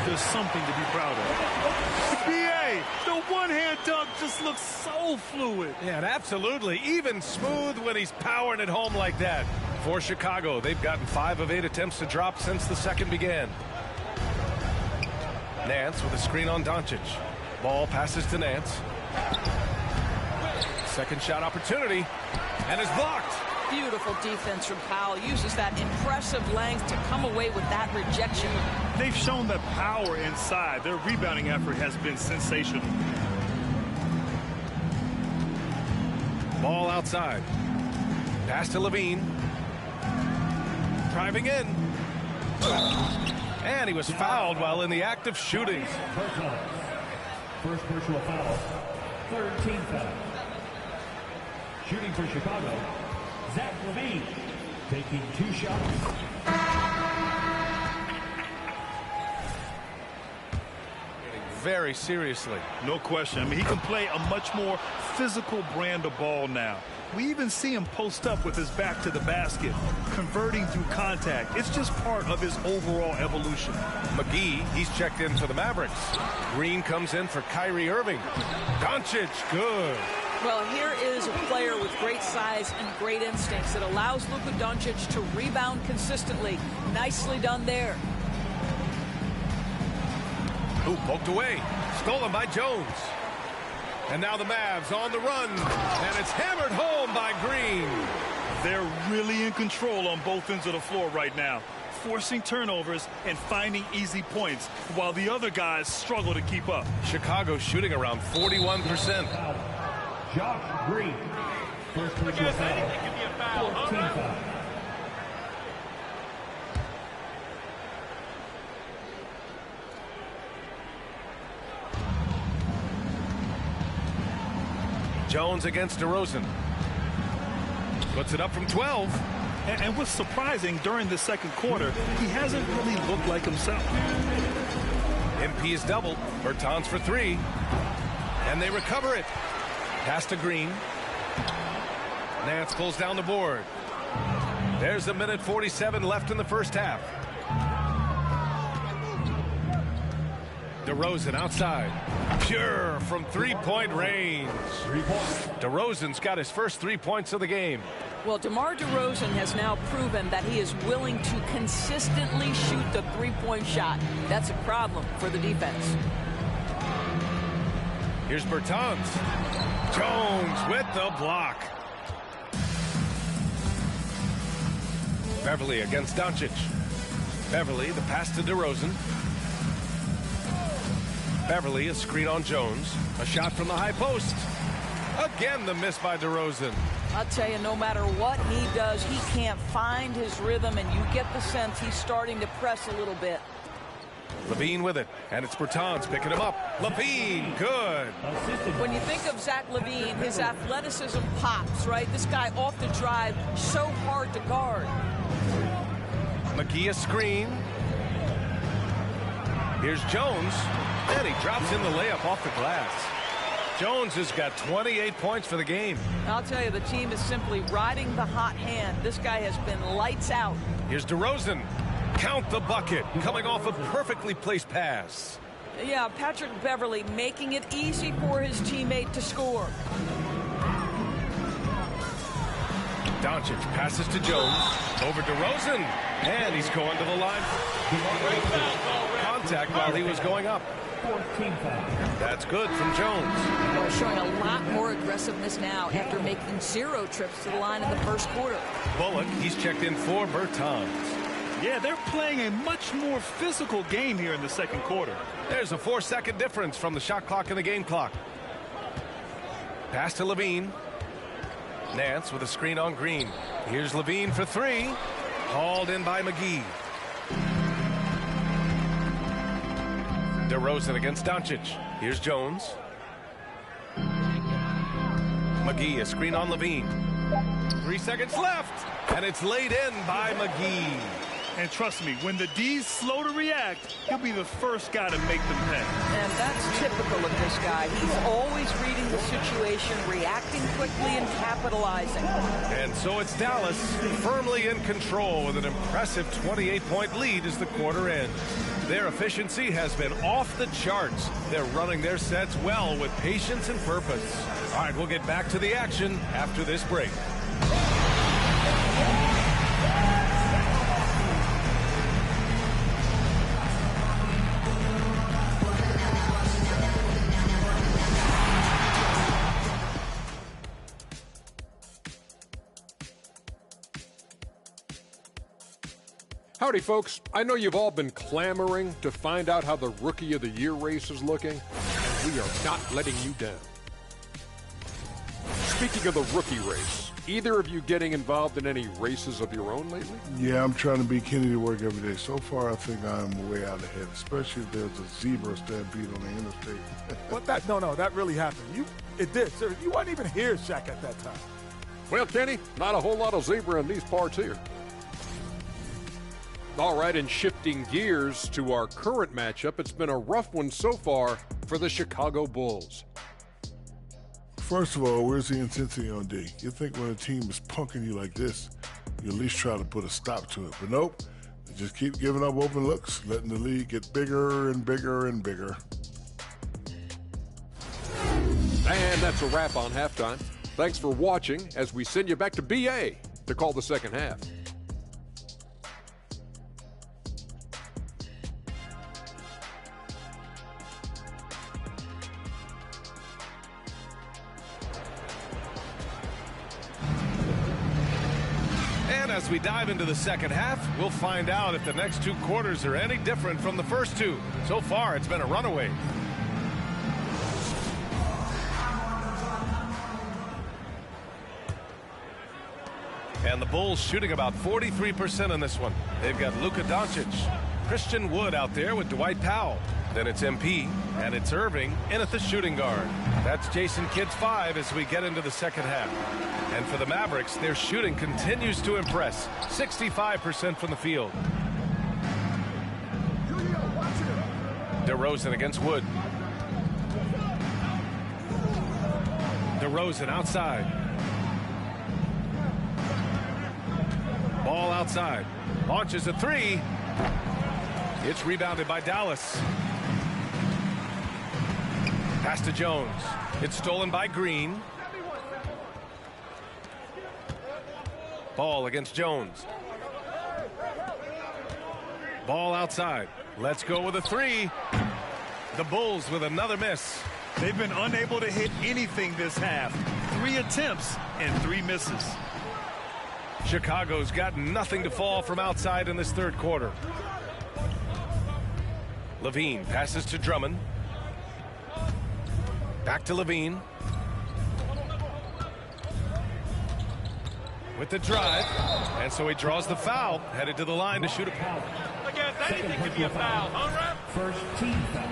There's something to be proud of. B.A., the one-hand dunk just looks so fluid. Yeah, and absolutely. Even smooth when he's powering it home like that. For Chicago, they've gotten 5 of 8 attempts to drop since the second began. Nance with a screen on Doncic. Ball passes to Nance. Second shot opportunity, and is blocked. Beautiful defense from Powell. Uses that impressive length to come away with that rejection. They've shown the power inside. Their rebounding effort has been sensational. Ball outside. Pass to Levine. Driving in. And he was fouled while in the act of shooting. First personal foul. Third team foul. Shooting for Chicago, Zach LaVine, taking 2 shots. Very seriously. No question. I mean, he can play a much more physical brand of ball now. We even see him post up with his back to the basket, converting through contact. It's just part of his overall evolution. McGee, he's checked in for the Mavericks. Green comes in for Kyrie Irving. Doncic, good. Well, here is a player with great size and great instincts that allows Luka Doncic to rebound consistently. Nicely done there. Ooh, poked away. Stolen by Jones. And now the Mavs on the run. And it's hammered home by Green. They're really in control on both ends of the floor right now, forcing turnovers and finding easy points while the other guys struggle to keep up. Chicago shooting around 41%. Josh Green. First personal foul. 14 foul. Jones against DeRozan. Puts it up from 12. And what's surprising, during the second quarter, he hasn't really looked like himself. MP is doubled. Bertans for 3. And they recover it. Pass to Green. Nance pulls down the board. There's a minute 47 left in the first half. DeRozan outside. Pure from three-point range. DeRozan's got his first 3 points of the game. Well, DeMar DeRozan has now proven that he is willing to consistently shoot the three-point shot. That's a problem for the defense. Here's Bertans. Jones with the block. Beverly against Doncic. Beverly, the pass to DeRozan. Beverly, a screen on Jones. A shot from the high post. Again, the miss by DeRozan. I'll tell you, no matter what he does, he can't find his rhythm, and you get the sense he's starting to press a little bit. LaVine with it, and it's Bertans picking him up. LaVine, good. When you think of Zach LaVine, his athleticism pops, right? This guy off the drive, so hard to guard. McGee a screen. Here's Jones, and he drops in the layup off the glass. Jones has got 28 points for the game. I'll tell you, the team is simply riding the hot hand. This guy has been lights out. Here's DeRozan. Count the bucket, coming off a perfectly placed pass. Yeah, Patrick Beverly making it easy for his teammate to score. Doncic passes to Jones. Over DeRozan. And he's going to the line. Contact while he was going up. That's good from Jones. Well, showing a lot more aggressiveness now after making 0 trips to the line in the first quarter. Bullock, he's checked in for Bertans. Yeah, they're playing a much more physical game here in the second quarter. There's a 4-second difference from the shot clock and the game clock. Pass to LaVine. Nance with a screen on Green. Here's LaVine for 3. Hauled in by McGee. DeRozan against Doncic. Here's Jones. McGee, a screen on LaVine. 3 seconds left, and it's laid in by McGee. And trust me, when the D's slow to react, he'll be the first guy to make them pay. And that's typical of this guy. He's always reading the situation, reacting quickly, and capitalizing. And so it's Dallas firmly in control with an impressive 28-point lead as the quarter ends. Their efficiency has been off the charts. They're running their sets well with patience and purpose. All right, we'll get back to the action after this break. Howdy, folks. I know you've all been clamoring to find out how the Rookie of the Year race is looking, and we are not letting you down. Speaking of the rookie race, either of you getting involved in any races of your own lately? Yeah, I'm trying to beat Kenny to work every day. So far, I think I'm way out ahead, especially if there's a zebra stampede on the interstate. What that? No, that really happened. It did. Seriously, you weren't even here, Shaq, at that time. Well, Kenny, not a whole lot of zebra in these parts here. All right, and shifting gears to our current matchup, it's been a rough one so far for the Chicago Bulls. First of all, where's the intensity on D? You think when a team is punking you like this, you at least try to put a stop to it. But nope, they just keep giving up open looks, letting the lead get bigger and bigger and bigger. And that's a wrap on halftime. Thanks for watching as we send you back to BA to call the second half. As we dive into the second half, we'll find out if the next 2 quarters are any different from the first 2. So far, it's been a runaway. And the Bulls shooting about 43% in this one. They've got Luka Doncic, Christian Wood out there with Dwight Powell. Then it's MP, and it's Irving in at the shooting guard. That's Jason Kidd's 5 as we get into the second half. And for the Mavericks, their shooting continues to impress. 65% from the field. DeRozan against Wood. DeRozan outside. Ball outside. Launches a 3. It's rebounded by Dallas. Pass to Jones. It's stolen by Green. Ball against Jones. Ball outside. Let's go with a 3. The Bulls with another miss. They've been unable to hit anything this half. 3 attempts and 3 misses. Chicago's got nothing to fall from outside in this third quarter. Levine passes to Drummond. Back to Levine. With the drive. And so he draws the foul. Headed to the line to shoot a foul. Against anything can be a foul, huh, ref? First team foul.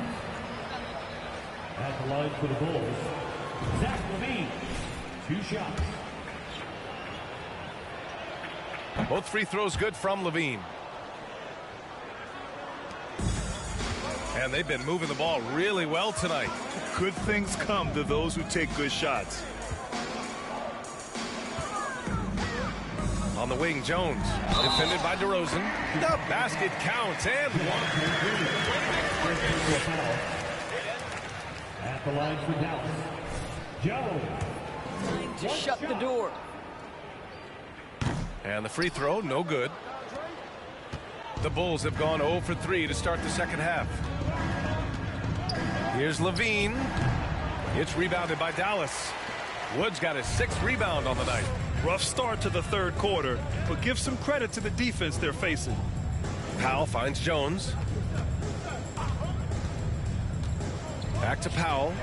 At the line for the Bulls, Zach Levine. 2 shots. Both free throws good from Levine. And they've been moving the ball really well tonight. Good things come to those who take good shots. On the wing, Jones. Defended by DeRozan. The basket counts and one. At the line for Dallas, Jones. To shut the door. And the free throw, no good. The Bulls have gone 0 for 3 to start the second half. Here's Levine. It's rebounded by Dallas. Wood's got his 6th rebound on the night. Rough start to the third quarter, but give some credit to the defense they're facing. Powell finds Jones. Back to Powell.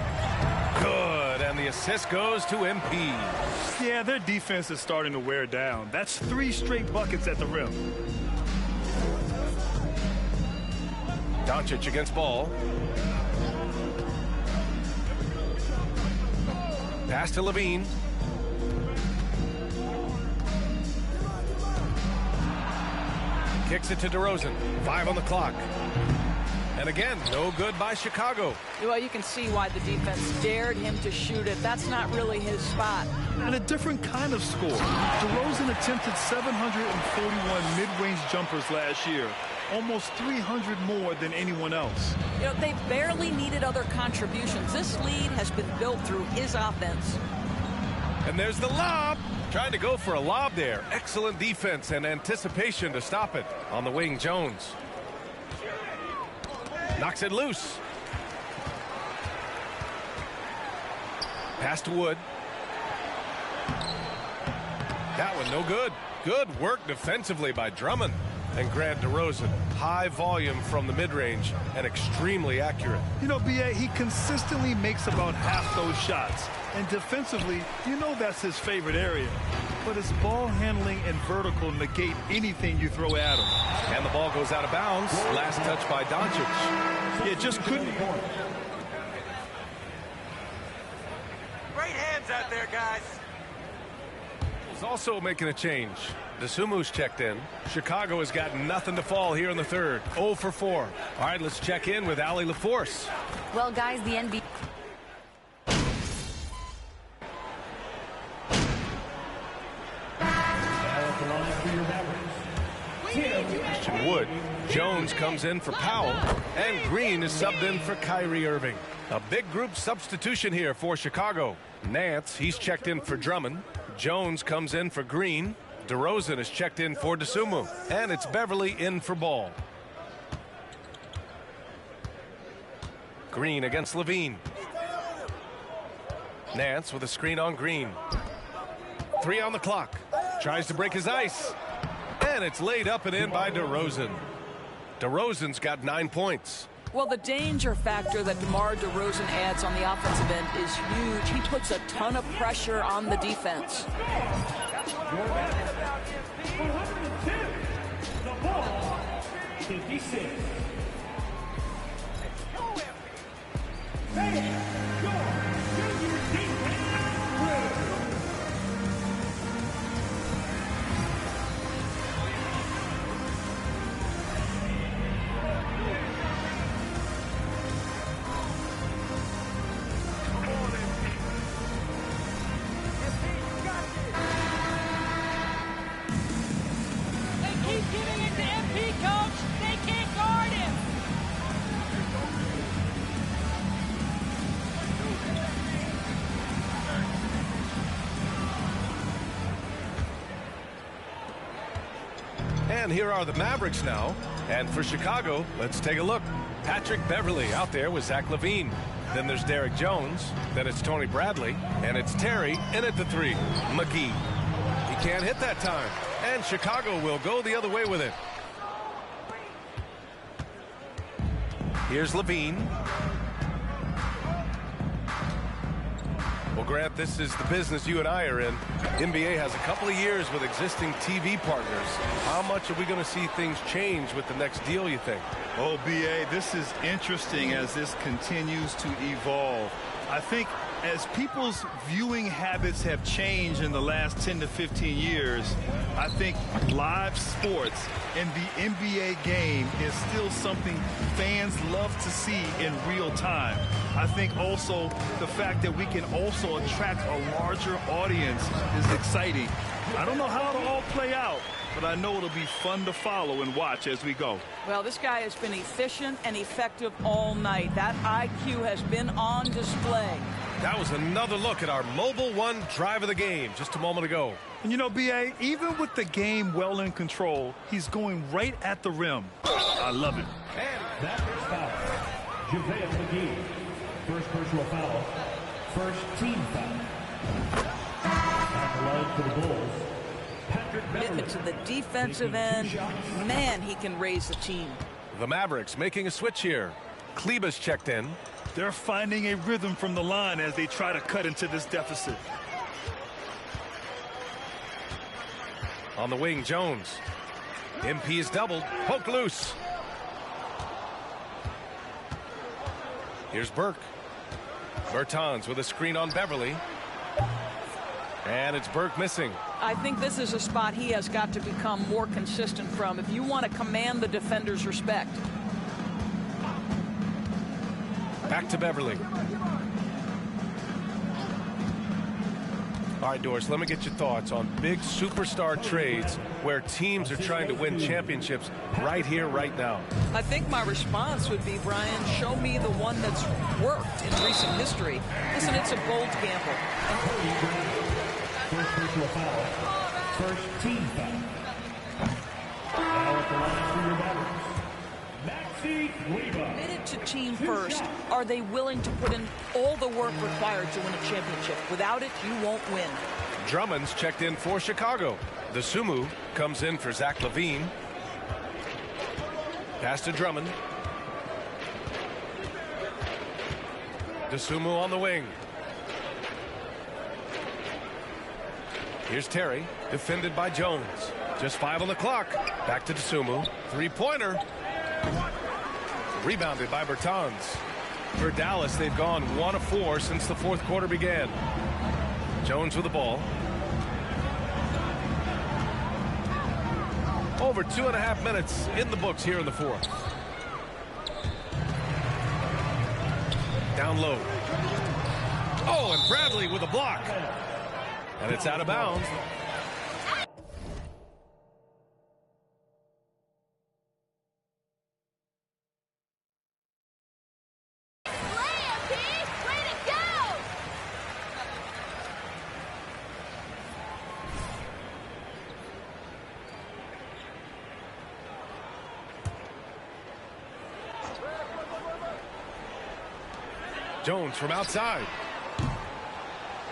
Good, and the assist goes to MP. Yeah, their defense is starting to wear down. That's 3 straight buckets at the rim. Doncic against Ball. Pass to Levine. Kicks it to DeRozan. 5 on the clock. And again, no good by Chicago. Well, you can see why the defense dared him to shoot it. That's not really his spot. And a different kind of score. DeRozan attempted 741 mid-range jumpers last year. Almost 300 more than anyone else. You know, they barely needed other contributions. This lead has been built through his offense. And there's the lob. Trying to go for a lob there. Excellent defense and anticipation to stop it. On the wing, Jones. Knocks it loose. Pass to Wood. That one no good. Good work defensively by Drummond. And Grant DeRozan, high volume from the mid-range and extremely accurate. You know, B.A., he consistently makes about half those shots. And defensively, you know that's his favorite area. But his ball handling and vertical negate anything you throw at him. And the ball goes out of bounds. Last touch by Doncic. Yeah, just couldn't. Great hands out there, guys. He's also making a change. DeSumu's checked in. Chicago has got nothing to fall here in the third. 0 for 4. All right, let's check in with Allie LaForce. Well, guys, the NBA. Christian Wood. Jones comes in for Powell, and Green is subbed in for Kyrie Irving. A big group substitution here for Chicago. Nance, he's checked in for Drummond. Jones comes in for Green. DeRozan is checked in for Dosunmu. And it's Beverly in for Ball. Green against Levine. Nance with a screen on Green. 3 on the clock. Tries to break his ice. And it's laid up and in by DeRozan. DeRozan's got 9 points. Well, the danger factor that DeMar DeRozan adds on the offensive end is huge. He puts a ton of pressure on the defense. The ball, 56. And here are the Mavericks now. And for Chicago, let's take a look. Patrick Beverly out there with Zach LaVine. Then there's Derek Jones. Then it's Tony Bradley. And it's Terry in at the 3. McGee. He can't hit that time. And Chicago will go the other way with it. Here's LaVine. Well, Grant, this is the business you and I are in. NBA has a couple of years with existing TV partners. How much are we going to see things change with the next deal, you think? Oh, B.A., this is interesting as this continues to evolve. I think as people's viewing habits have changed in the last 10 to 15 years, I think live sports and the NBA game is still something fans love to see in real time. I think also the fact that we can also attract a larger audience is exciting. I don't know how it'll all play out, but I know it'll be fun to follow and watch as we go. Well, this guy has been efficient and effective all night. That IQ has been on display. That was another look at our Mobile One drive of the game just a moment ago. And you know, B.A., even with the game well in control, he's going right at the rim. I love it. And that is foul. JaVale McGee. First personal foul. First team foul. At the line for the Bulls. Commitment to the defensive end. Man, he can raise the team. The Mavericks making a switch here. Kleber's checked in. They're finding a rhythm from the line as they try to cut into this deficit. On the wing, Jones. MP is doubled. Poke loose. Here's Burke. Bertans with a screen on Beverly. And it's Burke missing. I think this is a spot he has got to become more consistent from if you want to command the defender's respect. Back to Beverly. All right, Doris, let me get your thoughts on big superstar trades where teams are trying to win championships right here, right now. I think my response would be, Brian, show me the one that's worked in recent history. Listen, it's a bold gamble. First personal foul. First team foul. Now at the line for your Mavericks. Maxi Kleber. Committed to team first. Are they willing to put in all the work required to win a championship? Without it, you won't win. Drummond's checked in for Chicago. Dosunmu comes in for Zach LaVine. Pass to Drummond. Dosunmu on the wing. Here's Terry, defended by Jones. Just 5 on the clock. Back to Dosunmu. Three-pointer. Rebounded by Bertans. For Dallas, they've gone 1 of 4 since the fourth quarter began. Jones with the ball. Over 2.5 minutes in the books here in the fourth. Down low. Oh, and Bradley with a block. And it's out of bounds. Jones from outside.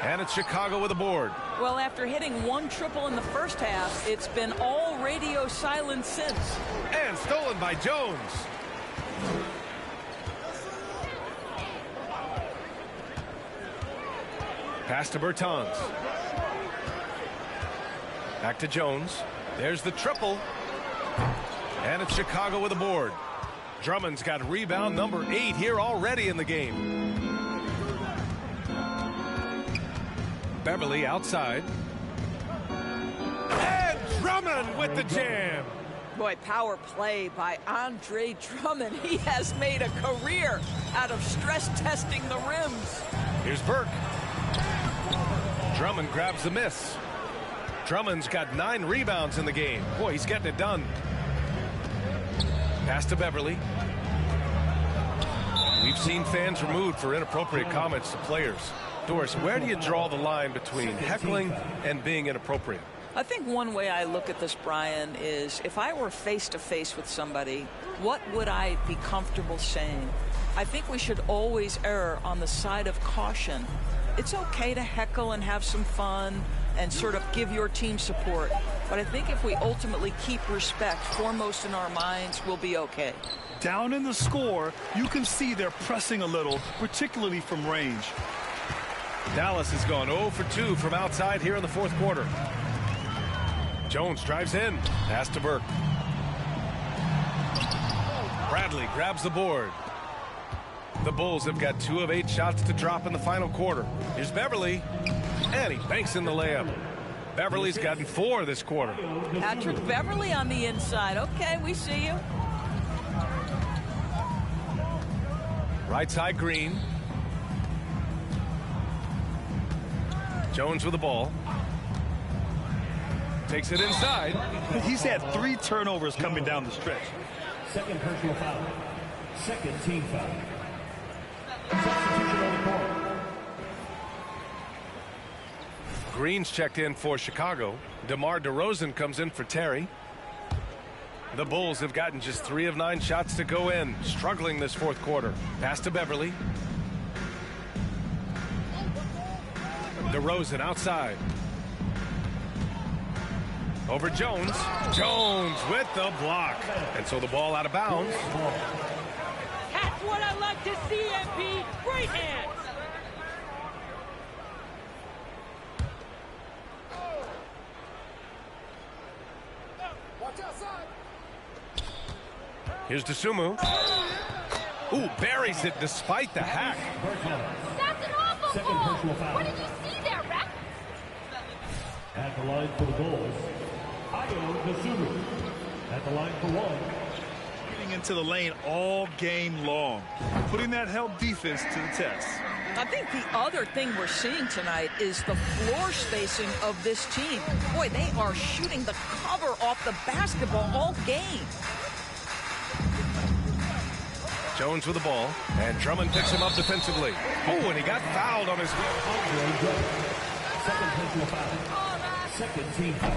And it's Chicago with a board. Well, after hitting one triple in the first half, it's been all radio silence since. And stolen by Jones. Pass to Bertans. Back to Jones. There's the triple. And it's Chicago with a board. Drummond's got rebound number 8 here already in the game. Beverly outside. And Drummond with the jam. Boy, power play by Andre Drummond. He has made a career out of stress testing the rims. Here's Burke. Drummond grabs the miss. Drummond's got 9 rebounds in the game. Boy, he's getting it done. Pass to Beverly. We've seen fans removed for inappropriate comments to players. Doris, where do you draw the line between heckling and being inappropriate? I think one way I look at this, Brian, is if I were face-to-face with somebody, what would I be comfortable saying? I think we should always err on the side of caution. It's okay to heckle and have some fun and sort of give your team support. But I think if we ultimately keep respect foremost in our minds, we'll be okay. Down in the score, you can see they're pressing a little, particularly from range. Dallas has gone 0 for 2 from outside here in the fourth quarter. Jones drives in. Pass to Burke. Bradley grabs the board. The Bulls have got 2 of 8 shots to drop in the final quarter. Here's Beverly. And he banks in the layup. Beverly's gotten 4 this quarter. Patrick Beverly on the inside. Okay, we see you. Right side, Green. Jones with the ball. Takes it inside. He's had 3 turnovers coming down the stretch. Second personal foul. Second team foul. Substitution on the court. Green's checked in for Chicago. DeMar DeRozan comes in for Terry. The Bulls have gotten just 3 of 9 shots to go in, struggling this fourth quarter. Pass to Beverly. DeRozan outside. Over Jones. Jones with the block. And so the ball out of bounds. That's what I like to see, MP. Great hands. Here's DeSumo. Ooh, buries it despite the hack. That's an awful ball. What did you see there, Rep? At the line for the Bulls, Ayo Dosunmu. At the line for 1. Getting into the lane all game long. Putting that help defense to the test. I think the other thing we're seeing tonight is the floor spacing of this team. Boy, they are shooting the cover off the basketball all game. Jones with the ball, and Drummond picks him up defensively. Oh, and he got fouled on his... Second personal foul. Second team foul.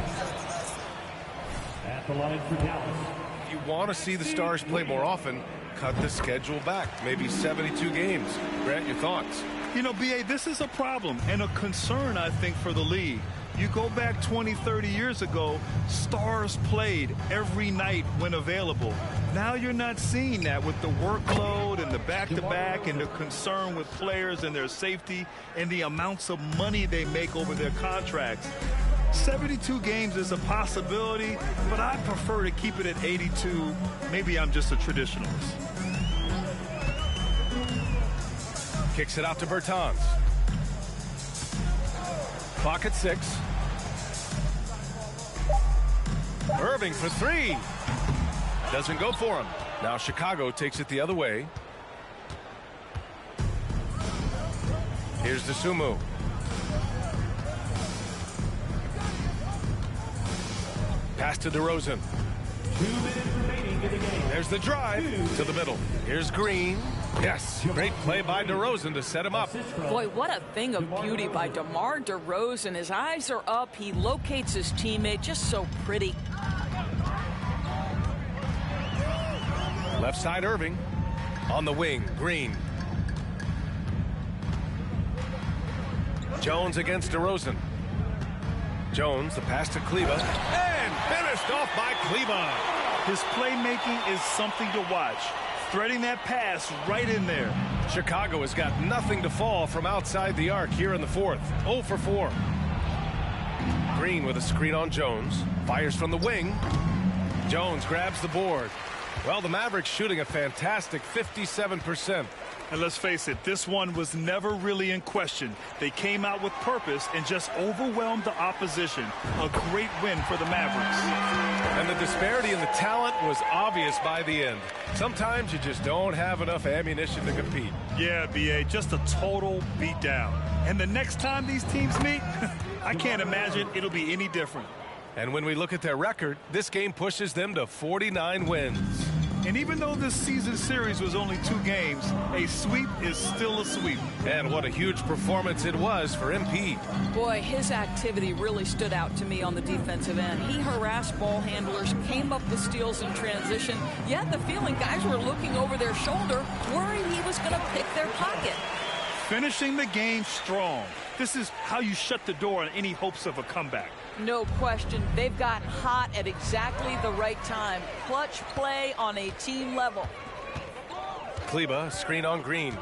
At the line for Dallas. If you want to see the Stars play more often, cut the schedule back. Maybe 72 games. Grant, your thoughts? You know, B.A., this is a problem and a concern, I think, for the league. You go back 20, 30 years ago, Stars played every night when available. Now you're not seeing that with the workload and the back-to-back and the concern with players and their safety and the amounts of money they make over their contracts. 72 games is a possibility, but I prefer to keep it at 82. Maybe I'm just a traditionalist. Kicks it out to Bertans. Clock at 6. Irving for 3. Doesn't go for him. Now Chicago takes it the other way. Here's DeSumo. Pass to DeRozan. 2 minutes remaining in the game. There's the drive to the middle. Here's Green. Yes, great play by DeRozan to set him up. Boy, what a thing of beauty by DeMar DeRozan. His eyes are up. He locates his teammate. Just so pretty. Left side, Irving. On the wing, Green. Jones against DeRozan. Jones, the pass to Kleber, and finished off by Kleber. His playmaking is something to watch. Threading that pass right in there. Chicago has got nothing to fall from outside the arc here in the fourth. 0 for 4. Green with a screen on Jones. Fires from the wing. Jones grabs the board. Well, the Mavericks shooting a fantastic 57%. And let's face it, this one was never really in question. They came out with purpose and just overwhelmed the opposition. A great win for the Mavericks. And the disparity in the talent was obvious by the end. Sometimes you just don't have enough ammunition to compete. Yeah, B.A., just a total beatdown. And the next time these teams meet, I can't imagine it'll be any different. And when we look at their record, this game pushes them to 49 wins. And even though this season series was only 2 games, a sweep is still a sweep. And what a huge performance it was for MP. Boy, his activity really stood out to me on the defensive end. He harassed ball handlers, came up with steals in transition. You had the feeling guys were looking over their shoulder, worried he was going to pick their pocket. Finishing the game strong. This is how you shut the door on any hopes of a comeback. No question. They've gotten hot at exactly the right time. Clutch play on a team level. Kleber, screen on Green.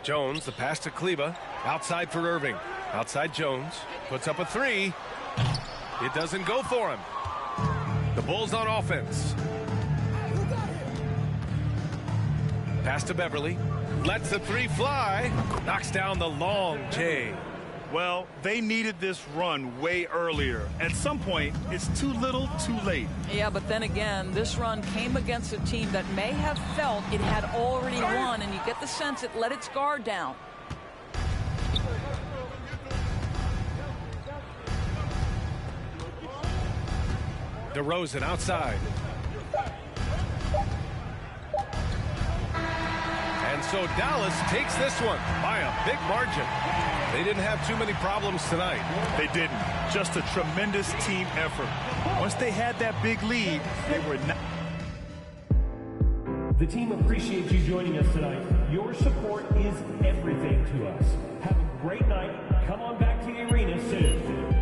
Jones, the pass to Kleber. Outside for Irving. Outside Jones. Puts up a 3. It doesn't go for him. The Bulls on offense. Pass to Beverly. Lets the 3 fly. Knocks down the long J. Well, they needed this run way earlier. At some point, it's too little, too late. Yeah, but then again, this run came against a team that may have felt it had already won, and you get the sense it let its guard down. DeRozan outside. And so Dallas takes this one by a big margin. They didn't have too many problems tonight. They didn't. Just a tremendous team effort. Once they had that big lead, they were not. The team appreciates you joining us tonight. Your support is everything to us. Have a great night. Come on back to the arena soon.